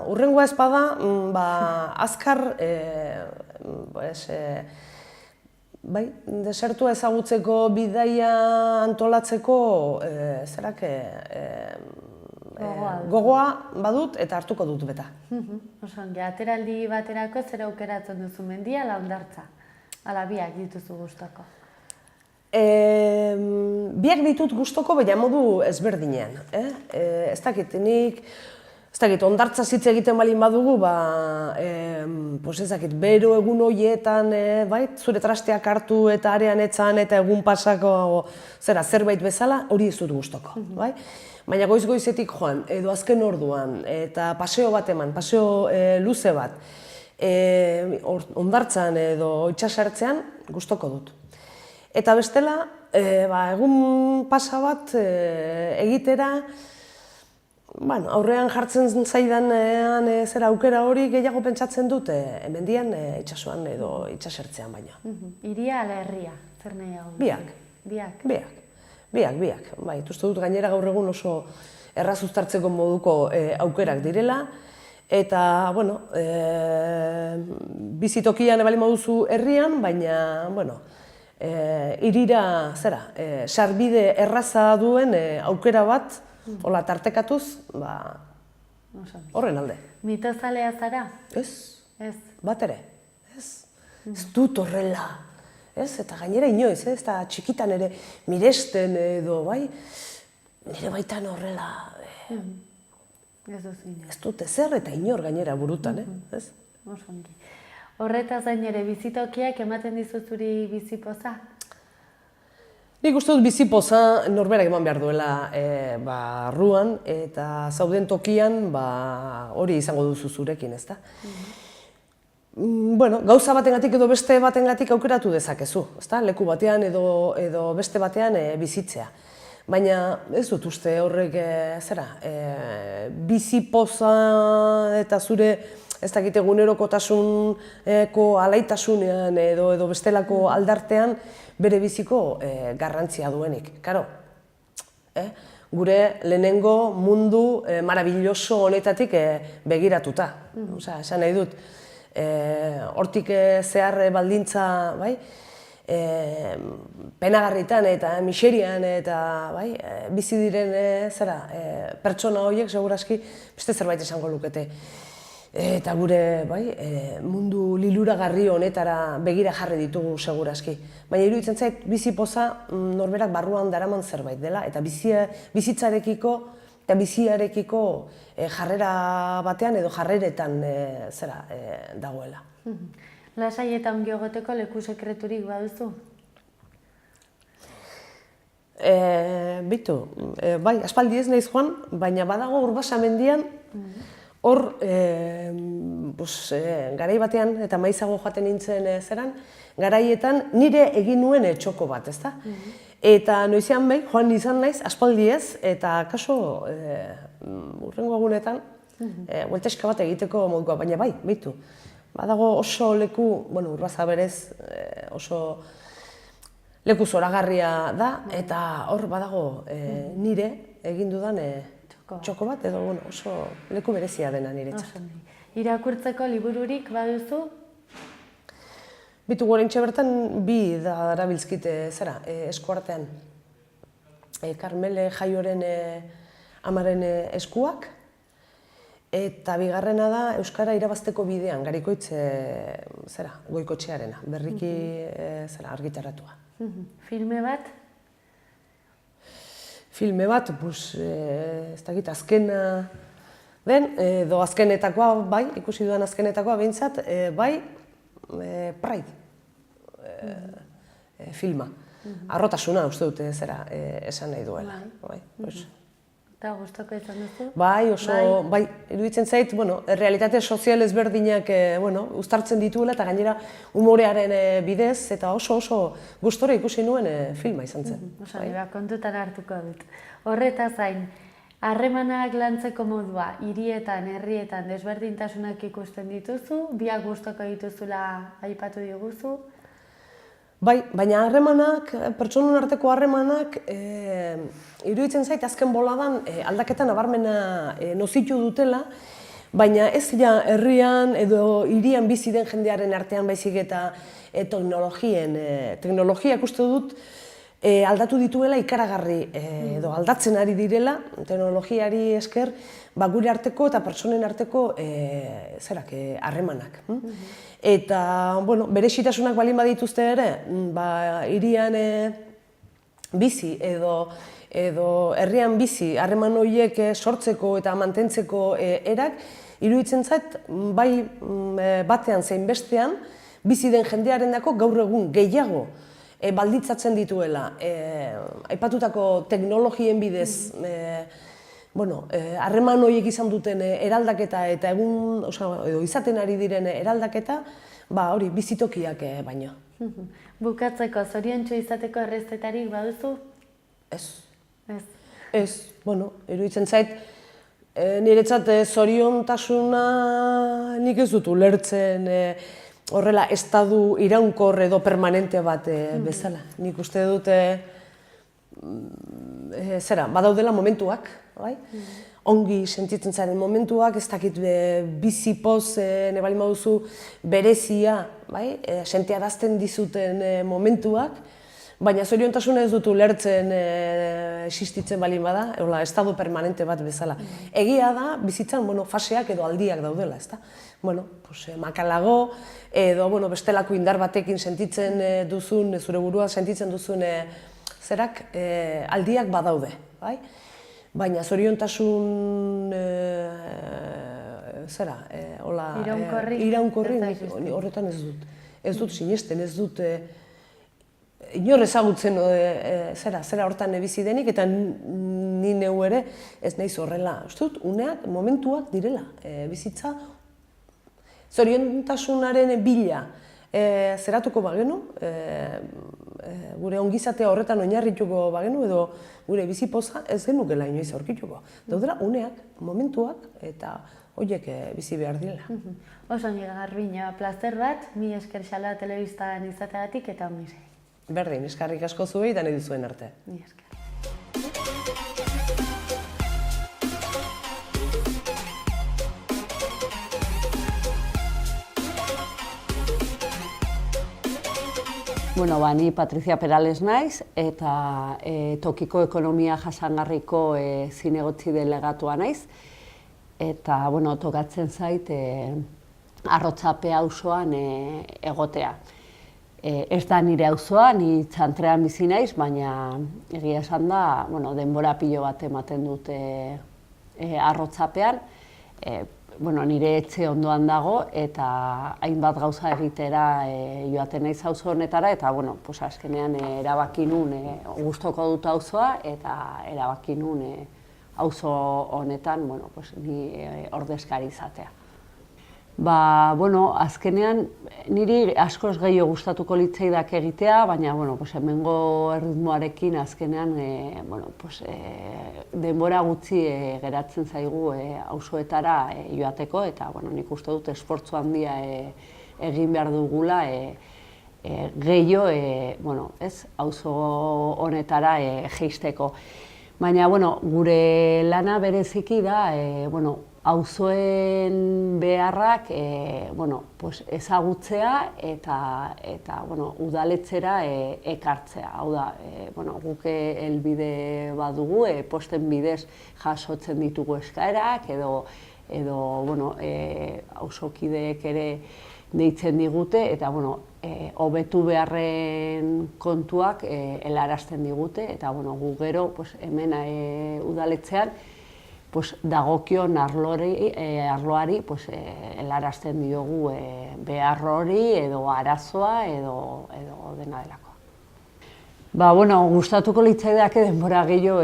hurrengoa ez bada, azkar, desertua ezagutzeko bidaia antolatzeko, gogoa badut eta hartuko dut beta. Osongi, ateraldi baterako zer aukeratzen duzu, mendia ala hondartza? Ala biak dituzu gustoko? Biak ditut gustoko, baina modu ezberdinean. Ez dakit, hondartza hitz egiten balin badugu, ez dakit, bero egun horietan, zure trasteak hartu eta arean etzan eta egun pasako zerbait bezala, hori ez dut gustoko. Baina goiz-goizetik joan, edo azken orduan, eta paseo bat eman, paseo luze bat, hondartzan edo itxasartzean, gustoko dut. Eta bestela, egun pasa bat egitera, aurrean jartzen zaidan aukera hori gehiago pentsatzen dut, hemendian itxasuan edo itxasertzean baina. Hiria ala herria, zer nahiago? Biak. Uste dut gainera gaur egun oso erraz uztartzeko moduko aukerak direla. Eta, bizitokian ebali moduzu herrian, baina, hirira, sarbide erraza duen aukera bat, hola tartekatuz, horren alde. Mitozalea zara? Ez, bat ere, ez dut horrela. Eta gainera inoiz, eta txikitan ere miresten edo, nire baitan horrela. Ez dut ezer eta inor gainera burutan, ez? Horretaz gain ere bizitokiak ematen dizuzuri bizipoza? Nik uste dut bizipoza norberak eman behar duela arruan eta zauden tokian hori izango duzu zurekin, ezta? Gauza batengatik edo beste batengatik aukeratu dezakezu, ezta? Leku batean edo beste batean bizitzea. Baina ez dut uste horrek bizipoza eta zure ez dakit egunerokotasuneko alaitasunean edo bestelako aldartean bere biziko garrantzia duenik. Karo, gure lehenengo mundu marabilloso honetatik begiratuta. Esan nahi dut, hortik zehar baldintza penagarritan eta miserian eta bizi diren pertsona horiek segurazki beste zerbait esango lukete. Eta gure mundu liluragarri honetara begira jarri ditugu segurazki. Baina iruditzen zait bizipoza norberak barruan daraman zerbait dela eta bizitzarekiko eta biziarekiko jarrera batean edo jarreretan dagoela. Lasai eta ongi egoteko leku sekreturik baduzu? Bitu, aspaldi ez naiz joan, baina badago Urbasa mendian hor, garai batean, eta maizago joaten nintzen zeran, garaietan nire egin nuen txoko bat, ezta? Eta noizean behin, joan izan naiz, aspaldi ez, eta kaso, hurrengo egunetan, buelteska bat egiteko modukoa, baina bai, behitu. Badago oso leku, bueno, Urbaza berez, oso leku zoragarria da, eta hor badago nire egin dudan txoko bat, edo oso leku berezia dena niretzat. Irakurtzeko libururik baduzu? Bitu gorentxe bertan bi darabiltzkite eskuartean. Karmele Jaioren amaren eskuak, eta bigarrena da Euskara irabazteko bidean, Garikoitz Goikotxearena, berriki argitaratua. Filme bat? Filme bat, ez dakit, azkena den, edo azkenetakoa, bai, ikusi dudan azkenetakoa behintzat, bai, Pride filma. Arrotasuna uste dute esan nahi duela. Eta gustoko izan duzu? Bai, oso, bai, iruditzen zait, realitate sozial ezberdinak uztartzen dituela eta gainera humorearen bidez eta oso gustore ikusi nuen filma izan zen. Oso, kontutan hartuko dut. Horretaz gain, harremanak lantzeko modua, hirietan, herrietan desberdintasunak ikusten dituzu, biak gustoko dituzula aipatu diguzu? Bai, baina harremanak, pertsonen arteko harremanak, iruditzen zait azken boladan aldaketa nabarmena nozitu dutela, baina ez ja herrian edo hirian bizi den jendearen artean baizik eta teknologiak uste dut aldatu dituela ikaragarri edo aldatzen ari direla, teknologiari esker, gure arteko eta pertsonen arteko harremanak. Eta, berezitasunak balin badituzte ere, hirian bizi edo herrian bizi harreman horiek sortzeko eta mantentzeko erak, iruditzen zait, bai batean zein bestean, bizi den jendearendako gaur egun gehiago balditzatzen dituela. Aipatutako teknologien bidez, harreman horiek izan duten eraldaketa eta edo izaten ari diren eraldaketa, hori, bizitokiak baino. Bukatzeko, zoriontsu izateko errezetarik baduzu? Ez. Ez, iruditzen zait, niretzat zoriontasuna nik ez dut ulertzen horrela estadu iraunkor edo permanente bat bezala. Nik uste dut, badaudela momentuak, ongi sentitzen zaren momentuak, ez dakit bizipoz, nebalin baduzu berezia, sentiarazten dizuten momentuak, baina zoriontasuna ez dut ulertzen existitzen balin bada, estadu permanente bat bezala. Egia da, bizitzan faseak edo aldiak daudela, ezta? Makalago, edo bestelako indar batekin sentitzen duzun, zure burua sentitzen duzun aldiak badaude. Baina zoriontasun iraunkorri horretan ez dut. Ez dut sinesten, ez dut inor ezagutzen zera hortan bizi denik eta ni neu ere ez naiz horrela. Uste dut, uneak, momentuak direla bizitza. Zoriontasunaren bila zeratuko bagenu, gure ongizatea horretan oinarrituko bagenu edo gure bizipoza ez genukela inoiz aurkituko. Daudela uneak, momentuak eta horiek bizi behar direla. Oso ongi Garbiño, plazer bat, mi esker Xaloa telebistan izateagatik eta ongi segi. Berdin, eskerrik asko zuei eta nahi duzuen arte. Mi esker. Ni Patricia Perales naiz eta tokiko ekonomia jasangarriko zinegotzi delegatua naiz. Eta tokatzen zait Arrotzapea auzoan egotea. Ez da nire auzoa, ni Txantrean bizi naiz, baina egia esan da denbora pilo bat ematen dute Arrotzapean. Nire etxe ondoan dago eta hainbat gauza egitera joaten naiz auzo honetara eta azkenean erabaki nun gustoko dut auzoa eta erabaki nun auzo honetan, bueno, pues, ni ordezkari izatea. Ba, bueno, azkenean niri askoz gehiago gustatuko litzaidak egitea, baina, bueno, pues, hemengo erritmoarekin azkenean, bueno, pues, denbora gutxi geratzen zaigu auzoetara joateko, eta, bueno, nik uste dut esfortzu handia egin behar dugula gehiago, bueno, ez, auzo honetara jeisteko. Baina, bueno, gure lana bereziki da, bueno, auzoen beharrak bueno, pues, ezagutzea eta bueno, udaletzera ekartzea. Hau da, bueno, guk helbide badugu, posten bidez jasotzen ditugu eskaerak edo bueno, auzokideek ere deitzen digute eta bueno, hobetu beharren kontuak helarazten digute eta bueno, gu gero pues, hemen udaletzean pues, dagokion arloari pues, helarazten diogu behar hori edo arazoa edo dena delako. Ba, bueno, gustatuko litzaidake denbora gehiago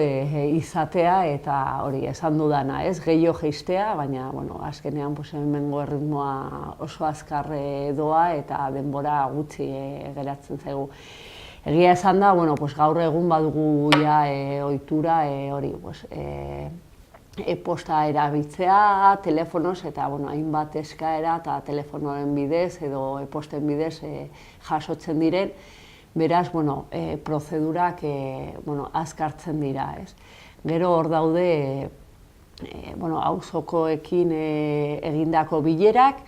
izatea eta hori esan dudana, ez, gehiago jeistea, baina, bueno, azkenean pues, hemengo erritmoa oso azkar doa eta denbora gutxi geratzen zaigu. Egia esan da, bueno, pues, gaur egun badugu ja ohitura hori, pues, e-posta erabiltzea, telefonoz eta bueno, hainbat eskaera eta telefonoren bidez edo e-posten bidez jasotzen diren, beraz, bueno, prozedurak bueno, azkartzen dira, ez. Gero hor daude bueno, auzokoekin egindako bilerak,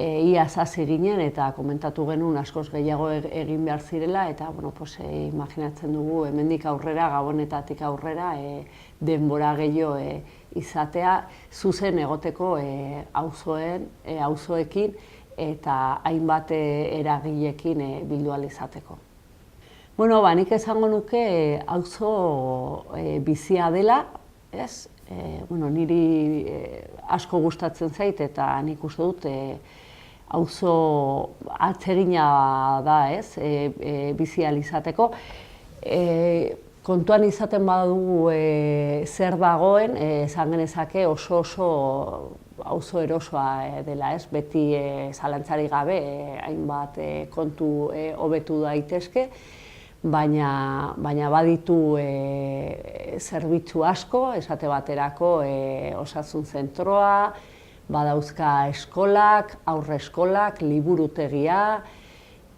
iaz hasi ginen eta komentatu genuen askoz gehiago egin behar zirela eta bueno, pues, imaginatzen dugu hemendik aurrera, Gabonetatik aurrera denbora gehiago izatea zuzen egoteko auzoekin eta hainbat eragileekin bildu ahal izateko. Bueno, ba, nik esango nuke auzo bizia dela, ez? Bueno, niri asko gustatzen zait eta nik uste dut auzo atsegina da, ez? Bizi ahal izateko. Kontuan izaten badugu zer dagoen, esan genezake oso auzo erosoa dela, ez? Beti zalantzarik gabe hainbat kontu hobetu daitezke, baina baditu zerbitzu asko, esate baterako osasun zentroa, badauzka eskolak, aurre eskolak, liburutegia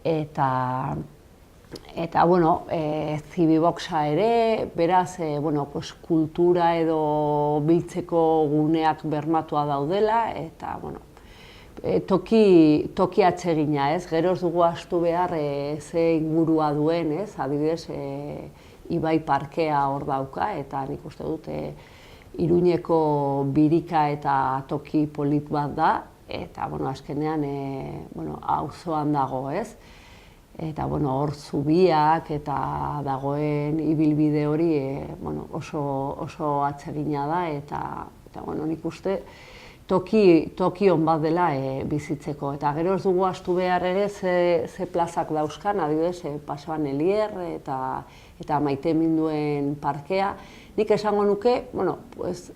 eta bueno, zibiboxa ere, beraz, bueno, pues, kultura edo biltzeko guneak bermatua daudela eta bueno, toki atsegina, ez? Gero ez dugu ahaztu behar ze ingurua duen, ez? Adibidez, Ibai parkea hor dauka eta nik uste dut Iruñeko birika eta toki polit bat da eta bueno, azkenean bueno, auzoan dago, ez? Eta bueno, hor zubiak eta dagoen ibilbide hori bueno, oso atsegina da eta bueno, nik uste toki on bat dela bizitzeko. Eta gero ez dugu ahaztu behar ere ze plazak dauzkan, adibidez, Pasoan Elier eta Maiteminduen parkea. Nik esango nuke, bueno, pues,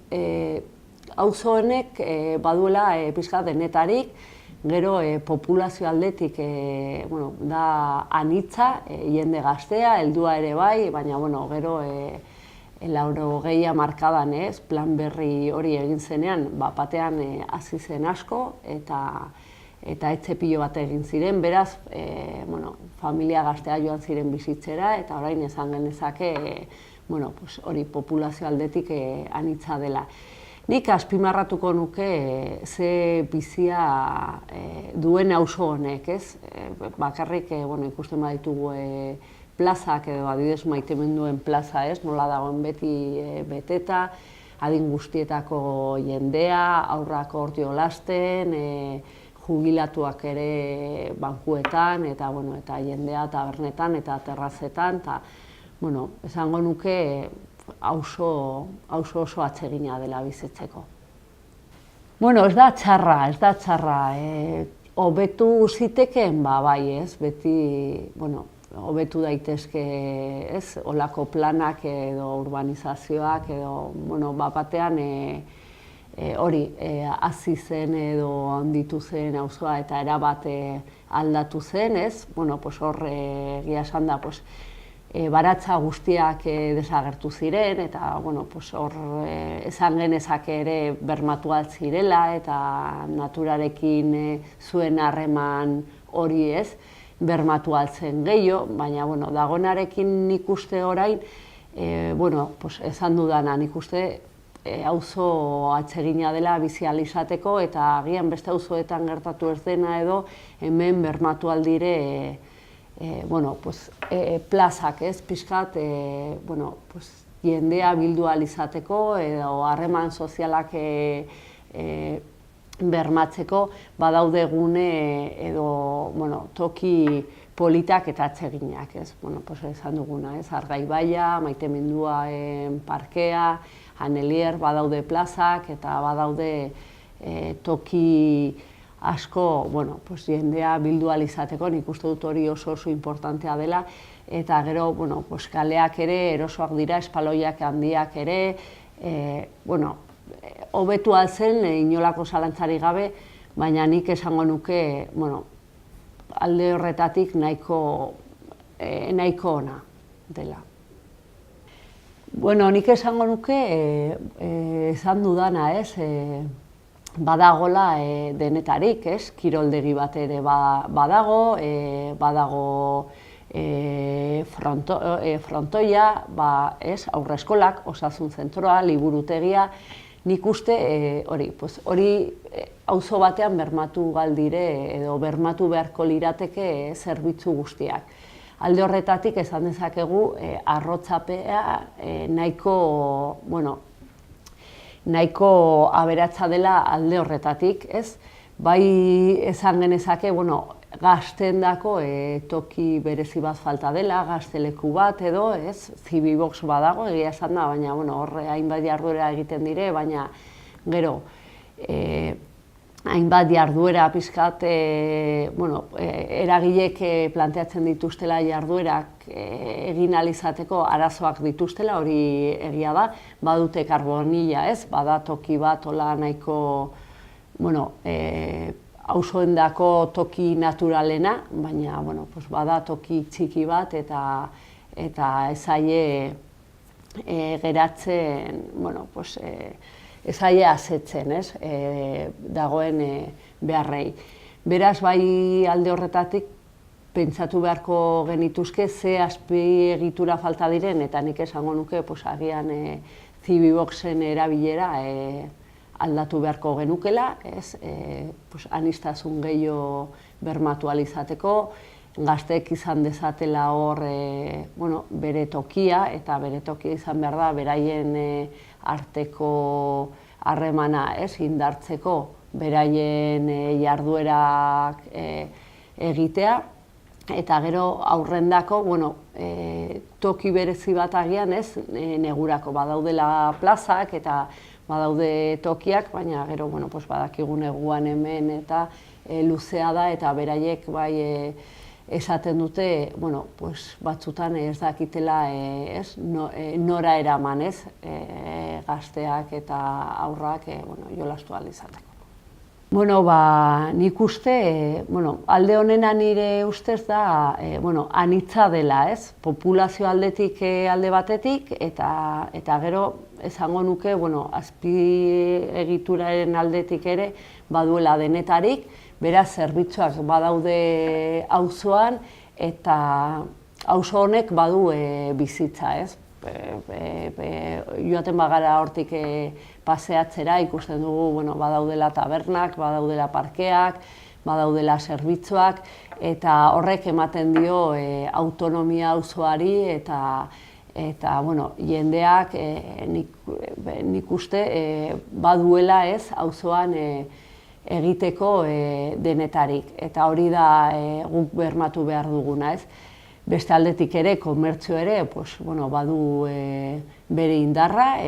auzo honek baduela pixka denetarik, gero populazio aldetik bueno, da anitza, jende gaztea, heldua ere bai, baina bueno, gero 80 markadan, ez, plan berri hori egin zenean, batean hasi zen asko eta etxe pilo bat egin ziren, beraz, bueno, familia gaztea joan ziren bizitzera eta orain esan genezake, bueno, pues, hori populazio aldetik anitza dela. Nik azpimarratuko nuke ze bizia duen auzo honek, ez? Bakarrik, bueno, ikusten baditugu plazak edo adibidez Maiteminduen plaza, ez? Nola dagoen beti beteta, adin guztietako jendea, aurrak hor jolasten, jubilatuak ere bankuetan eta bueno, eta jendea tabernetan eta terrazetan eta bueno, esango nuke auzo oso atsegina dela bizitzeko. Bueno, ez da txarra. Hobetu zitekeen, ba bai, ez, beti, bueno, hobetu daitezke, ez, olako planak edo urbanizazioak edo, bueno, batean hori hazi zen edo handitu zen auzoa eta erabat aldatu zen, ez? Bueno, pues hor egia esan da, pues baratza guztiak desagertu ziren eta, bueno, pues hor esan genezake ere bermatu zirela eta naturarekin zuen harreman hori, ez? Bermatu altzen gehiago, baina, bueno, dagonarekin nik uste orain, bueno, pues esan dudana, nik uste auzo atsegina dela bizializateko eta agian beste auzoetan gertatu ez dena edo hemen bermatu aldire bueno, pues plazak, ez, pixkat, bueno, pues jendea bildu alizateko edo harreman sozialak bermatzeko badaude gune edo, bueno, toki politak eta atseginak, ez? Bueno, pues esan duguna, ez? Argaibaia, Maitemindua parkea, Anelier badaude plazak eta badaude toki asko, bueno, pues jendea bildu alizateko, nik uste dut hori oso importantea dela eta gero, bueno, pues kaleak ere erosoak dira, espaloiak handiak ere, bueno, hobetu altzen inolako zalantzarik gabe, baina nik esango nuke, bueno, alde horretatik nahiko ona dela. Bueno, nik esango nuke, esan dudana, ez, badagola denetarik, ez, kiroldegi bat ere badago, badago frontoia, ez, aurreskolak, osasun zentroa, liburutegia, nik uste hori auzo batean bermatu galdire edo bermatu beharko lirateke zerbitzu guztiak. Alde horretatik esan dezakegu arrotzapea nahiko, bueno, nahiko aberatsa dela alde horretatik, ez? Bai esan genezake, bueno, gaztendako toki berezi bat falta dela, gazteleku bat edo, ez? Zibibox badago, egia esan da, baina, bueno, horre hainbat jarduera egiten dire, baina gero, hainbat jarduera pixkat, bueno, eragilek planteatzen dituztela jarduerak egin alizateko arazoak dituztela, hori egia da, badute karbonila, ez? Bada toki bat, hola nahiko, bueno, auzoendako toki naturalena, baina, bueno, pues bada toki txiki bat eta ez zaie geratzen, bueno, pues ez zaie asetzen, ez, dagoen beharrei. Beraz, bai alde horretatik, pentsatu beharko genituzke ze azpiegitura falta diren, eta nik esango nuke, pues agian Zibiboxen erabilera aldatu beharko genukela, ez, pues aniztasun gehiago bermatu alizateko, gazteek izan dezatela hor, bueno, bere tokia, eta bere tokia izan behar da, beraien arteko harremana, ez, indartzeko, beraien jarduerak egitea, eta gero aurrendako, bueno, toki berezi bat agian, ez, negurako badaudela plazak eta badaude tokiak, baina gero, bueno, pues badakigu neguan hemen eta luzea da eta beraiek bai esaten dute, bueno, pues batzutan ez dakitela, ez, nora eraman, ez, gazteak eta aurrak, bueno, jolastu ahal izateko. Bueno, nik uste, bueno, alde honena nire ustez da, bueno, anitza dela, ez? Populazio aldetik alde batetik, eta gero esango nuke, bueno, azpiegituraren aldetik ere baduela denetarik, beraz zerbitzuak badaude auzoan eta auzo honek badu bizitza, ez? Joaten bagara hortik paseatzera, ikusten dugu, bueno, badaudela tabernak, badaudela parkeak, badaudela zerbitzuak, eta horrek ematen dio autonomia auzoari eta bueno, jendeak nik uste baduela, ez, auzoan egiteko denetarik, eta hori da guk bermatu behar duguna, ez. Beste aldetik ere, komertzio ere, pues, bueno, badu bere indarra,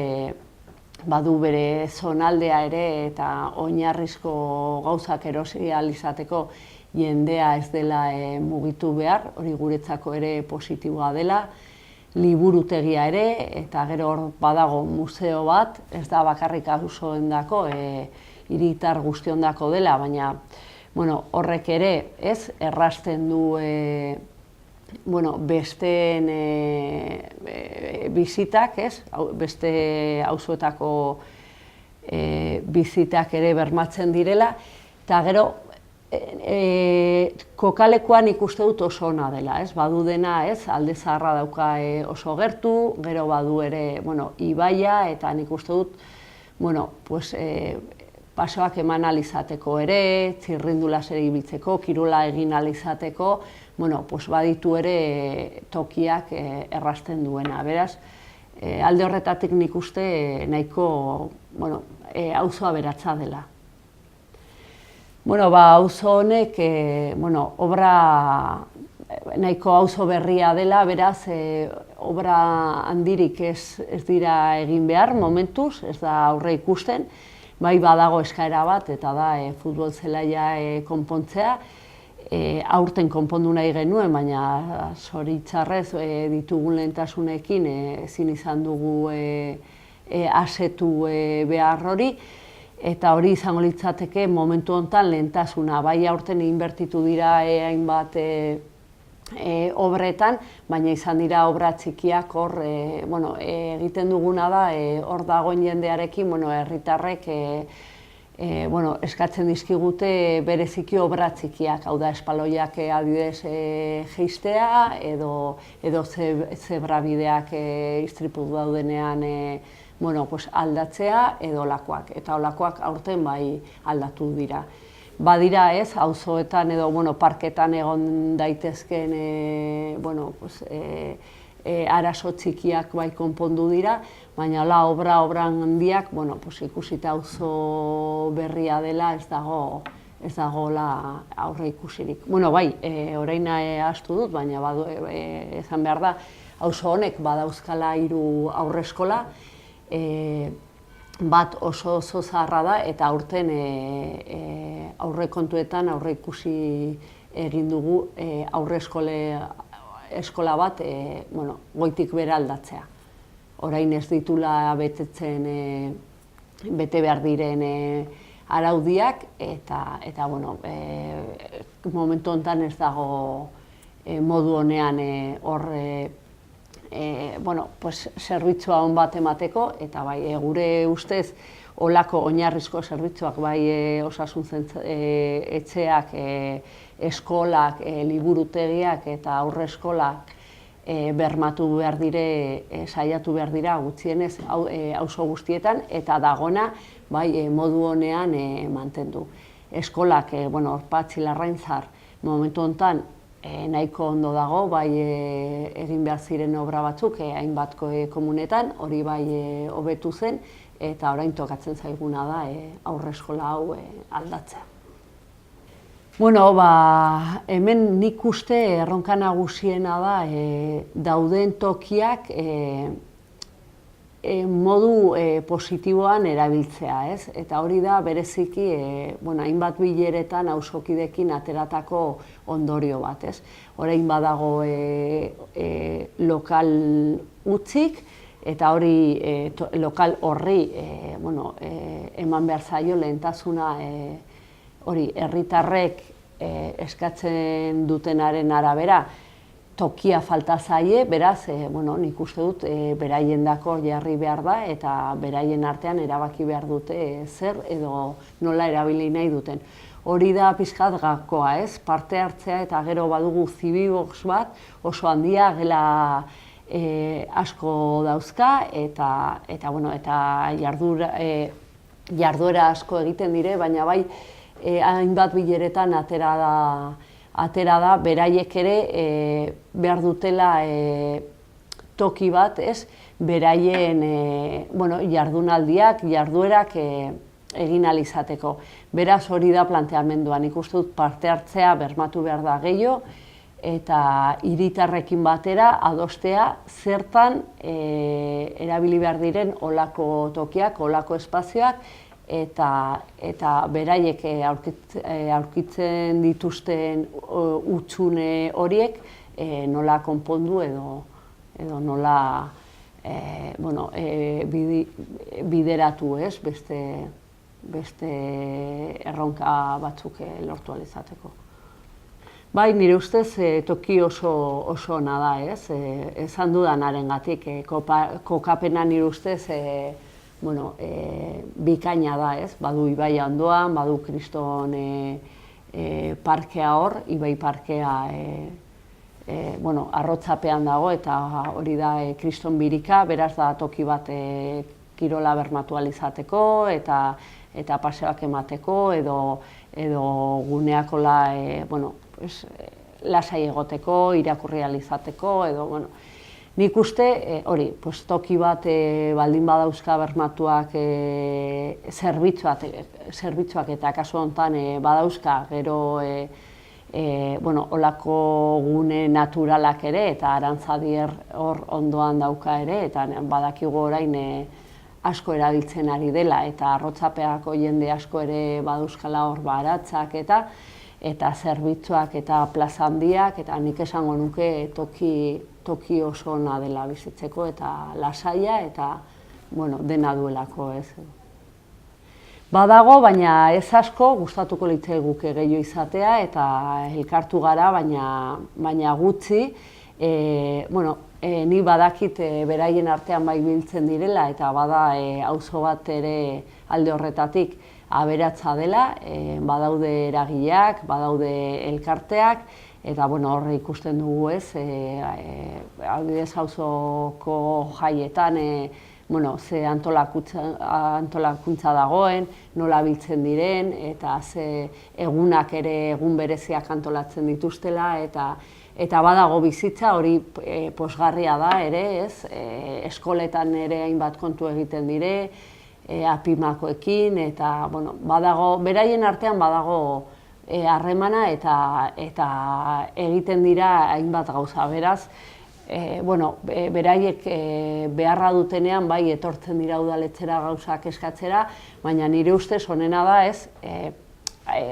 badu bere zonaldea ere eta oinarrizko gauzak erosi ahal izateko jendea ez dela mugitu behar, hori guretzako ere positiboa dela, liburutegia ere, eta gero hor badago museo bat, ez da bakarrik auzoendako, hiritar guztiondako dela, baina horrek ere errazten du besteen bizitak, beste auzoetako bizitak ere bermatzen direla, eta gero kokalekuan ikuste dut oso ona dela, badu dena, Alde Zaharra dauka oso gertu, gero badu ere ibaia, eta nik uste dut pasoak eman alizateko ere, txirrindulasera ibiltzeko, kirola egin alizateko, baditu ere tokiak errazten duena. Beraz, alde horretatik nik uste nahiko auzo aberatsa dela. Auzo honek obra nahiko auzo berria dela, beraz, obra handirik ez dira egin behar momentuz, ez da aurre ikusten, bai badago eskaera bat, eta da futbol zelaia konpontzea, aurten konpondu nahi genuen, baina zoritxarrez ditugun lehentasunekin ezin izan dugu asetu behar hori, eta hori izango litzateke momentu honetan lehentasuna, bai aurten inbertitu dira hainbat obretan, baina izan dira obra txikiak hor, egiten duguna da, hor dagoen jendearekin, herritarrek eskatzen dizkigute bereziki obra txikiak, hau da espaloiak adibidez jeistea, edo zebrabideak istripu daudenean aldatzea, edo olakoak, eta olakoak aurten bai aldatu dira. Badira auzoetan edo parketan egon daitezken arazo txikiak bai konpondu dira, baina obra handiak ikusita auzo berria dela ez dagoela aurre ikusirik. Bai, orain ahaztu dut, baina esan behar da, auzo honek badauzkala 3 aurreskola, bat oso zaharra da, eta aurten aurrekontuetan aurre ikusi egin dugu eskola bat goitik behera aldatzea. Orain ez ditula bete behar diren araudiak, eta momentu honetan ez dago modu honean hor zerbitzua on bat emateko, eta bai, gure ustez, olako oinarrizko zerbitzuak, bai osasun etxeak, eskolak, liburutegiak eta aurreskolak bermatu behar dire, saiatu behar dira gutxienez auzo guztietan, eta dagona modu honean mantendu. Eskolak, Patxi Larrainzar, momentu honetan, nahiko ondo dago, bai egin behar ziren obra batzuk, hainbat komunetan, hori bai hobetu zen, eta orain tokatzen zaiguna da aurreskola hau aldatzea. Hemen nik uste erronka nagusiena da dauden tokiak modu positiboan erabiltzea, eta hori da bereziki hainbat bileretan auzokideekin ateratako ondorio bat. Orain badago lokal utzik, eta hori lokal horri eman behar zaio lehentasuna hori herritarrek eskatzen dutenaren arabera tokia falta zaie, beraz, nik uste dut beraiendako jarri behar da, eta beraien artean erabaki behar dute zer edo nola erabili nahi duten. Hori da pixkat gakoa, parte hartzea, eta gero badugu zibibox bat oso handia, gela asko dauzka, eta jarduera asko egiten dire, baina bai hainbat bileretan atera da, beraiek ere behar dutela toki bat, beraien jardunaldiak, jarduerak egin ahal izateko. Beraz hori da planteamenduan, nik uste dut parte hartzea bermatu behar da gehiago, eta hiritarrekin batera adostea zertan erabili behar diren olako tokiak, olako espazioak, eta beraiek aurkitzen dituzten hutsune horiek nola konpondu edo nola bideratu, ez, beste erronka batzuk lortu ahal izateko. Bai, nire ustez toki oso ona da, ez? Esan dudanarengatik, kokapena nire ustez bikaina da, ez? Badu ibaia ondoan, badu kriston parkea hor, ibai parkea arrotzapean dago, eta hori da kriston birika, beraz da toki bat kirola bermatu ahal izateko, eta paseoak emateko, edo guneakola lasai egoteko, irakurri ahal izateko, nik uste, hori, toki bat baldin badauzka bermatuak zerbitzuak eta kasu honetan badauzka, gero olako gune naturalak ere, eta Arantzadier hor ondoan dauka ere, eta badakigu orain asko erabiltzen ari dela, eta arrotzapeako jende asko ere badauzkala hor baratzak eta zerbitzuak eta plaza handiak, eta nik esango nuke toki oso ona dela bizitzeko, eta lasaia, eta dena duelako, ez. Badago, baina ez asko, gustatuko litzaiguke gehiago izatea, eta elkartu gara, baina gutxi, ni badakit beraien artean bai biltzen direla, eta bada auzo bat ere alde horretatik aberatsa dela, badaude eragileak, badaude elkarteak, eta horre ikusten dugu, ez, adibidez auzoko jaietan ze antolakuntza dagoen, nola biltzen diren, eta ze egunak ere egun bereziak antolatzen dituztela, eta badago bizitza hori pozgarria da ere, ez, eskoletan ere hainbat kontu egiten dire, apimakoekin, eta beraien artean badago harremana eta egiten dira hainbat gauza, beraz, beraiek beharra dutenean bai etortzen dira udaletxera gauzak eskatzera, baina nire ustez onena da, ez,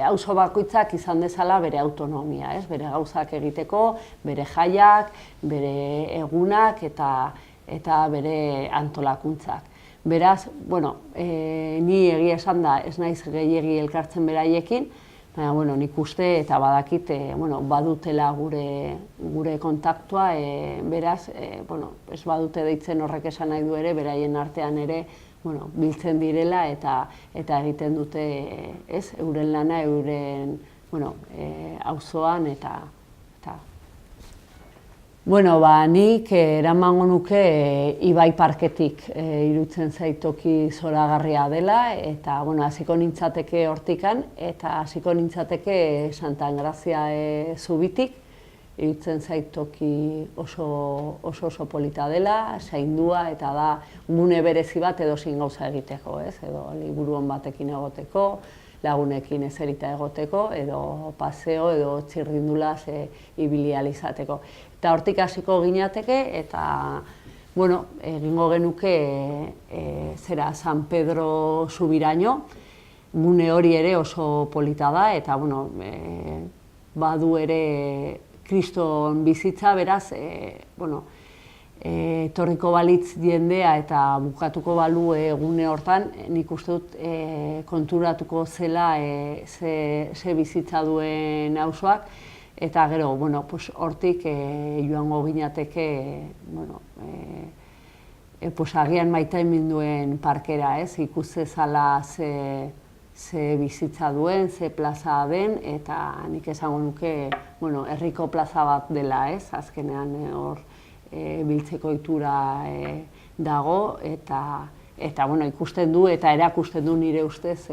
auzo bakoitzak izan dezala bere autonomia, ez, bere gauzak egiteko, bere jaiak, bere egunak eta bere antolakuntzak. Beraz, ni egia esan da ez naiz gehiegi elkartzen beraiekin, baina nik uste eta badakit badutela gure kontaktua, beraz, ez badute deitzen horrek esan nahi du ere, beraien artean ere biltzen direla eta egiten dute euren lana, euren auzoan eta nik eramango nuke ibai parketik iruditzen zait toki zoragarria dela, eta hasiko nintzateke hortikan, eta hasiko nintzateke Santa Engrazia zubitik, iruditzen zait toki oso polita dela, zaindua, eta da gune berezi bat edozein gauza egiteko, ez, edo liburu on batekin egoteko, lagunekin ezerita egoteko, edo paseo, edo txirrindulaz ibili ahal izateko. Eta hortik hasiko ginateke, eta egingo genuke zera San Pedro Zubiraino, gune hori ere oso polita da, eta badu ere kriston bizitza, beraz, etorriko balitz jendea eta bukatuko balu egune hortan, nik uste dut konturatuko zela ze bizitza duen auzoak, eta gero, hortik joango ginateke, agian maitemindu parkera, ez, ikustezala ze bizitza duen, ze plaza den, eta nik esango nuke, herriko plaza bat dela, ez, azkenean hor biltzeko ohitura dago, eta ikusten du eta erakusten du nire ustez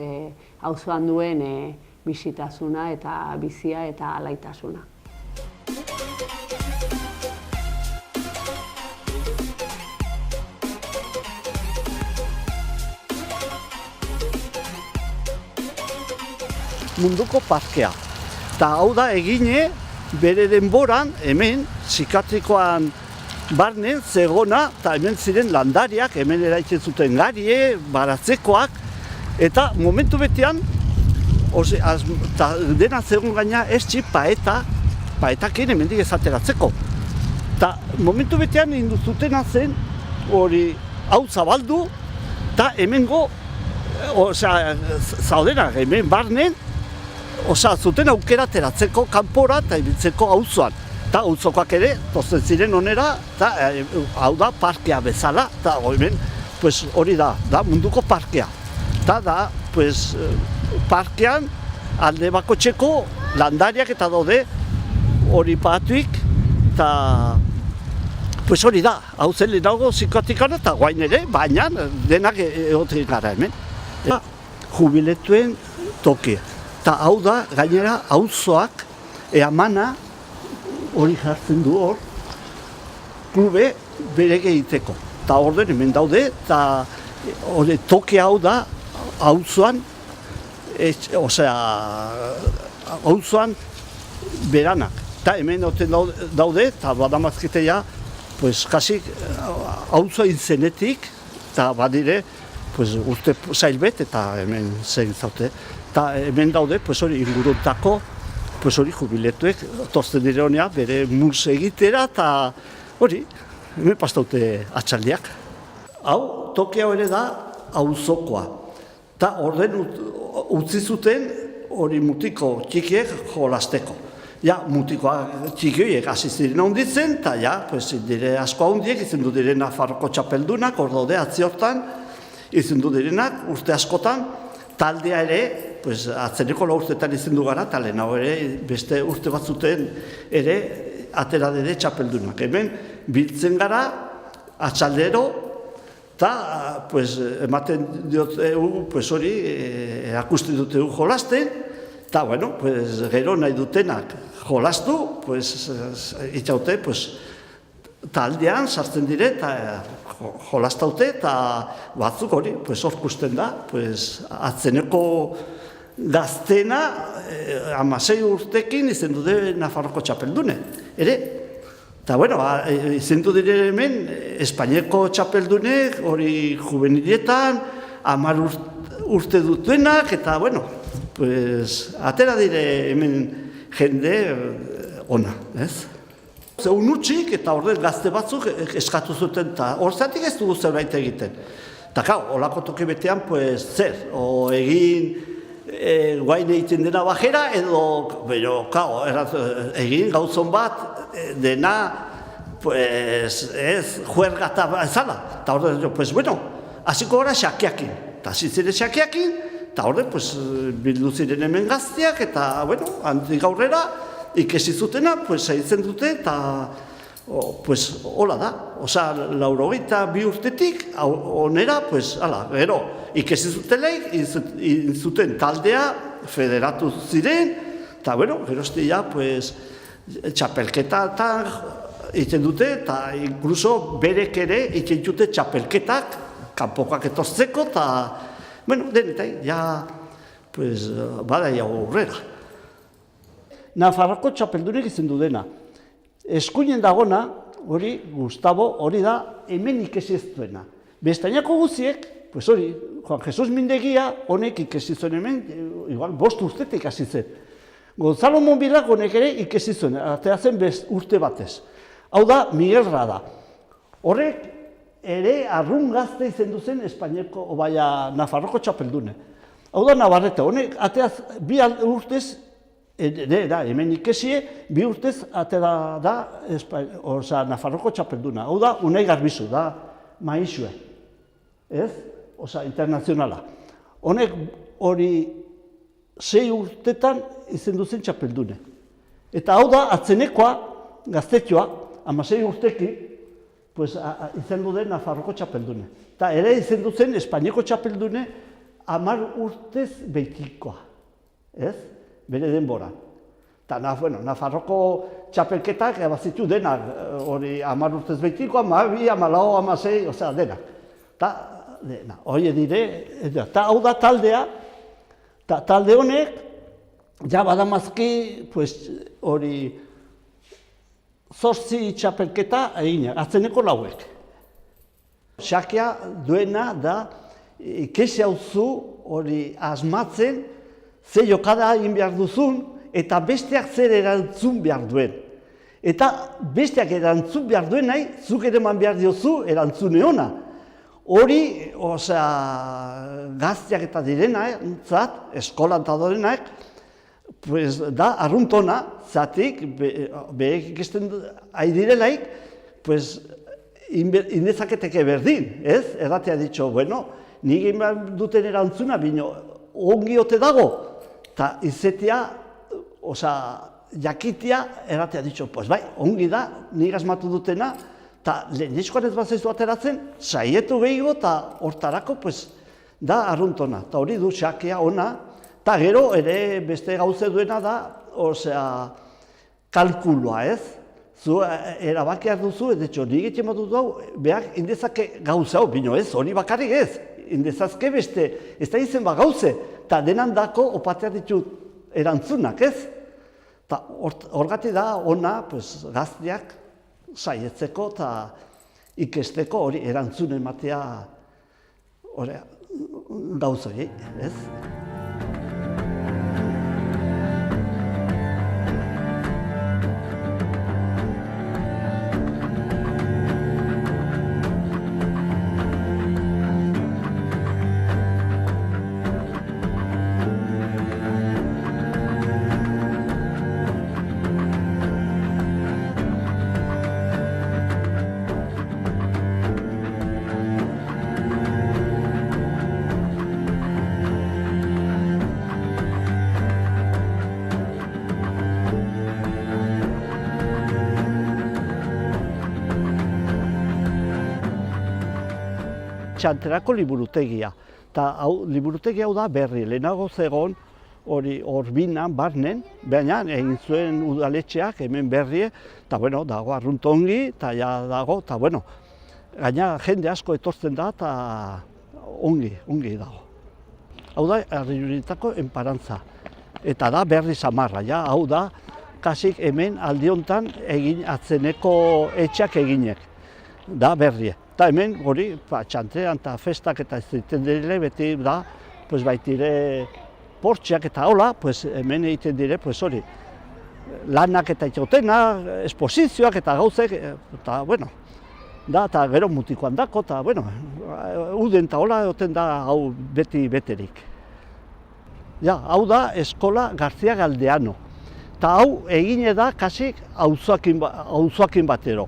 auzoan duen bizitasuna eta bizia eta alaitasuna. Munduko parkea. Eta hau da egine bere denboran hemen psikiatrikoan barnen zegona, eta hemen ziren landariak, hemen eraitzen zuten garie, baratzekoak, Eta momentu betean, dena zegoen gaina ez paetak hemendik ezateratzeko. Eta momentu betean induzutena zen, hori hau zabaldu, eta hemengo, zaudenak hemen barnen, zuten aukera ateratzeko kanpora eta ibiltzeko auzoan. Eta auzokoak ere, tozen ziren onera, eta hau da parkea bezala, eta hemen hori da munduko parkea. Eta da, parkean alde bakotxeko landariak eta daude hori patuik, eta hori da, hau zen lehenago zikoatikana eta guain ere, baina denak egotik gara hemen. Jubiletuen tokia. Eta hau da, gainera, auzoak eamana hori jartzen du hor, klube berege egiteko. Eta orden hemen daude, eta tokia hau da, auzoan, auzoan beranak. Eta hemen daude, eta badamazkitea, kasik auzoa inzenetik, eta badire, urte zailbet, eta hemen zegin zaute. Eta hemen daude, hori inguruntako, hori jubiletuek, tozten dire honea, bere muz egitera, eta hori, hemen pastaute atxaldiak. Hau, tokia ere da, auzokoa. Eta orden utzi zuten, hori mutiko txikiek jolasteko. Ja, mutikoa txikioiek hasi ziren handitzen, eta ja, dire asko handiek, izendu dire Nafarroko txapeldunak, hor daude atzi hortan, izendu direnak urte askotan, taldea ere, atzeneko urteetan izendu gara, eta lehenago ere, beste urte batzuten ere, atera dide txapeldunak. Hemen, biltzen gara, atxaldero, eta ematen diot hori, erakusten dute jolasten, eta, gero nahi dutenak jolastu, itxaute, taldean sartzen dire, eta jolastaute, eta batzuk hori, hor kusten da, atzeneko gaztena, 16 urtekin izendu dute Nafarroko txapeldune, ere. Eta, izendu dire hemen, Espainiako txapeldunek, hori juvenilietan, 10 urte dutenak, eta, atera dire hemen jende ona, ez? Zeun utxik eta horren gazte batzuk eskatu zuten, eta horzatik ez dugu zerbait egiten. Eta, holako toki betean, zer, egin guain egiten dena bajera, edo, egin gauzon bat, dena, juergata ezala. Eta horren, hasiko gara xakiakin. Eta zitzire xakiakin, eta horren, bildu ziren hemen gazteak, eta, handik aurrera, ikesi zutena, zaitzen dute, eta hola da. Osa, 82 urtetik, onera, gero, ikesi zuteleik, zuten taldea, federatu ziren, eta, geroztia, txapelketa eta iten dute, eta inkluso berek ere iten dute txapelketak, kanpokoak etortzeko, eta, denetai, bada aurrera. Nafarroko txapeldunek izendu dena. Eskuinen dagona, hori, Gustavo, hori da, hemen ikesi ez duena. Bestainako guziek, hori, Juan Jesus Mindegia, honek ikesi zuen hemen, igual, 5 urtetik hasi zen. Gonzalo Monbilak honek ere ikesi zuen, atea zen urte batez. Hau da, Miguel Rada. Horrek ere arrun gazte izendu zen Espainiako, Nafarroko txapeldune. Hau da, Navarrete, honek ateaz 2 urtez, hemen ikesie, 2 urtez atera da Nafarroko txapelduna. Hau da, Unai Garbizu, da maizue, ez? Internazionala. Honek hori 6 urtetan izendu zen txapeldune. Eta hau da, atzenekoa, gaztetxoa, 16 urteki, izendu den Nafarroko txapeldune. Eta ere izendu zen Espainiako txapeldune 10 urtez behitikoa, ez? Bere denbora. Eta, Nafarroko txapelketak ebazitu denak, hori 10 urtez behitikoa, 12, 14, 16, osea, denak. Eta, hori dire, eta hau da taldea, eta talde honek, ja badamazki, hori, 8 txapelketa eginak, atzeneko 4. Xakia duena da, ikesi hauzu hori asmatzen, ze jokada egin behar duzun, eta besteak zer erantzun behar duen. Eta besteak erantzun behar duen nahi, zuk ere eman behar diozu erantzune ona. Hori, gazteak eta direnak, eskolan eta direnak, pues, da arruntona, zatik, behek ikesten ari direlaik, pues, indezaketeke berdin, ez? Erratea ditxo, bueno, nik egin behar duten erantzuna, bino, ongi ote dago, eta izetea, jakitea, erratea ditxo, pues bai, ongi da, nik asmatu dutena, eta lehenizkoan ez bat zaizu ateratzen, saietu behigo, eta hortarako, pues, da arruntona, eta hori du xakea ona, eta gero ere beste gauze duena da, kalkulua, ez? Zu erabakiak duzu, edetxo, nik etxe bat dut hau, behar indezake gauze hau, bino ez, hori bakarrik ez, indezazke beste, ez da izen bat gauze, eta denan dako opateak ditut erantzunak, ez? Eta horgati da ona, pues, gazteak saietzeko eta ikesteko hori erantzun ematea gauzoi, ez? Txanterako liburutegia. Eta liburutegi hau da berri, lehenago zegoen hori Orbinan, Barnen, baina egin zuen udaletxeak hemen berrie, eta bueno, dago arruntongi, eta ja dago, eta bueno, gaina jende asko etortzen da, eta ongi dago. Hau da, Arriuritako enparantza, eta da berri samarra, ja, hau da, kasik hemen aldiontan egin atzeneko etxeak eginek, da berrie. Eta hemen, hori, txantrean eta festak eta ez egiten dire, beti da, pues baitire portxeak eta hola, pues hemen egiten dire, pues hori, lanak eta itxotena, esposizioak eta gauzek, eta, bueno, da, eta gero mutikoan dako, eta, bueno, uden eta hola egoten da hau beti beterik. Ja, hau da Eskola García Galdeano, eta hau egine da kasik auzoakin batero.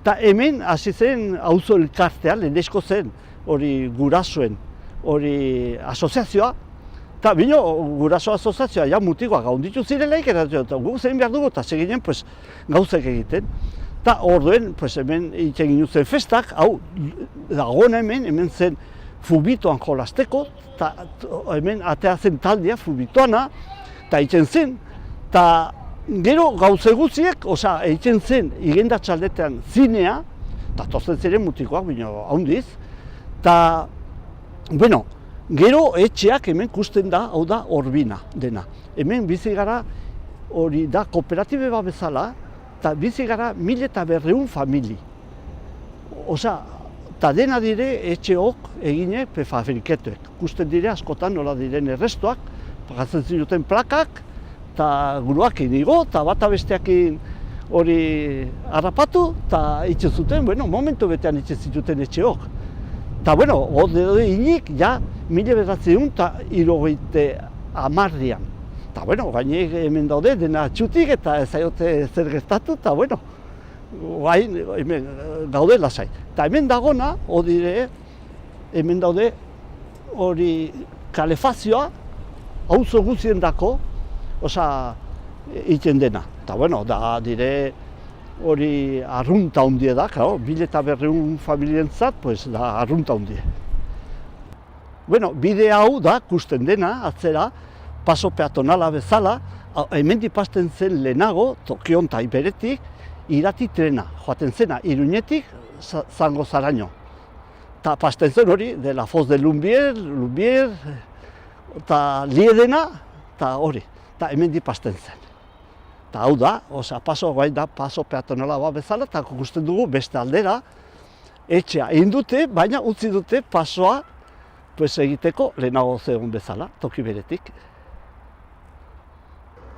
Eta hemen hasi zen auzo elkartea, lehenezko zen hori gurasoen hori asoziazioa, eta bino guraso asoziazioa ja mutikoak gaunditu zirelaik, eta guk zein behar dugu, eta seginen pues, gauzek egiten. Eta orduen pues, hemen egin zen festak, hau dagoen hemen zen fubitoan jolasteko, eta hemen atea zen taldea fubitoana, eta egiten zen, eta gero gauze guztiek, egiten zen igendatxaldetean zinea, eta torzen ziren mutikoak, bino handiz, eta, bueno, gero etxeak hemen kusten da, hau da Orbina dena. Hemen bizi gara hori da kooperatibe bat bezala, eta bizi gara 1200 famili. Eta dena dire etxeok egine fabriketuek. Kusten dire askotan nola diren errestoak, pagatzen ziruten plakak, eta guruakin igo, eta bata besteakin hori harrapatu, eta itxe zuten, bueno, momentu betean itxe zituten etxeok. Eta, bueno, hori inik, ja, 1970an. Eta, bueno, gainek hemen daude, dena txutik eta ez aiote zer gertatu, eta, bueno, hemen daude lasai. Eta hemen dagona, hemen daude, hori kalefazioa, auzo guztien dako, iten dena. Eta, bueno, da dire hori arrunta hundie da, 1200 familientzat, pues, da arrunta hundie. Bueno, bide hau da, kusten dena, atzera, paso peatonala bezala, hemendik pasten zen lehenago, Tokion eta Iberetik, irati trena, joaten zena, Iruñetik, Zango Zaraino. Eta pasten zen hori, de la Foz de Lumbier, eta Liedena, eta hori. Eta hemendik pasten zen. Eta hau da, paso peatonala bat bezala, eta kusten dugu beste aldera, etxea egin dute, baina utzi dute pasoa pues egiteko lehenago zegoen bezala, toki beretik.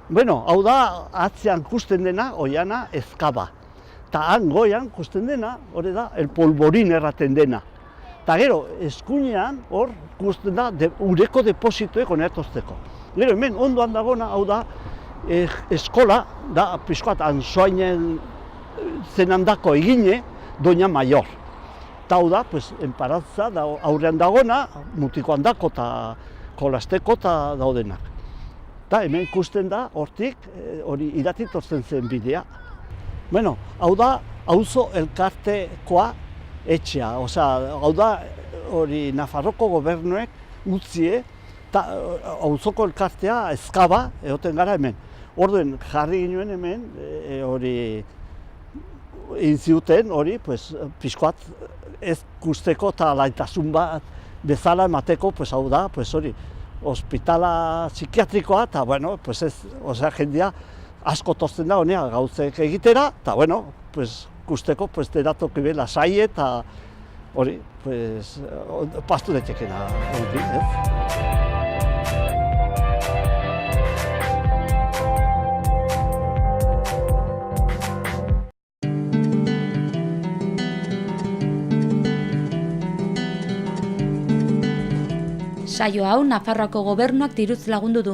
Bueno, hau da, atzean kusten dena, oiana ezkaba. Ta han goian kusten dena, hori da, el polvorin erraten dena. Ta gero, eskuinean, hor, kusten da, ureko depositoek onertozteko. Gero, hemen, ondoan dagona, hau da, eskola, da, pixkoat, ansoainen zenandako egine, Doña Mayor. Ta hau da, pues, enparatza, da, aurrean dagona, mutikoan dako, eta kolasteko, eta daudenak. Ta hemen ikusten da, hortik, hori iratitortzen zen bidea. Bueno, hau da, auzo elkartekoa etxea. Osea, hau da, hori Nafarroko gobernuek utzie, eta auzoko elkartea ezkaba, egoten gara hemen. Orduen jarri ginen hemen, hori egin ziuten, hori, pues, pixkoat ez kusteko eta laitasun bat bezala emateko, pues, hau da, pues, hori, hospitala psikiatrikoa, eta, bueno, pues ez, osea, jendea asko tozten da honea gauzek egitera, eta, bueno, pues, kusteko, pues, deratok bela sai eta hori, pues, pastu detekena hori, Saio hau Nafarroako gobernuak diruz lagundu du.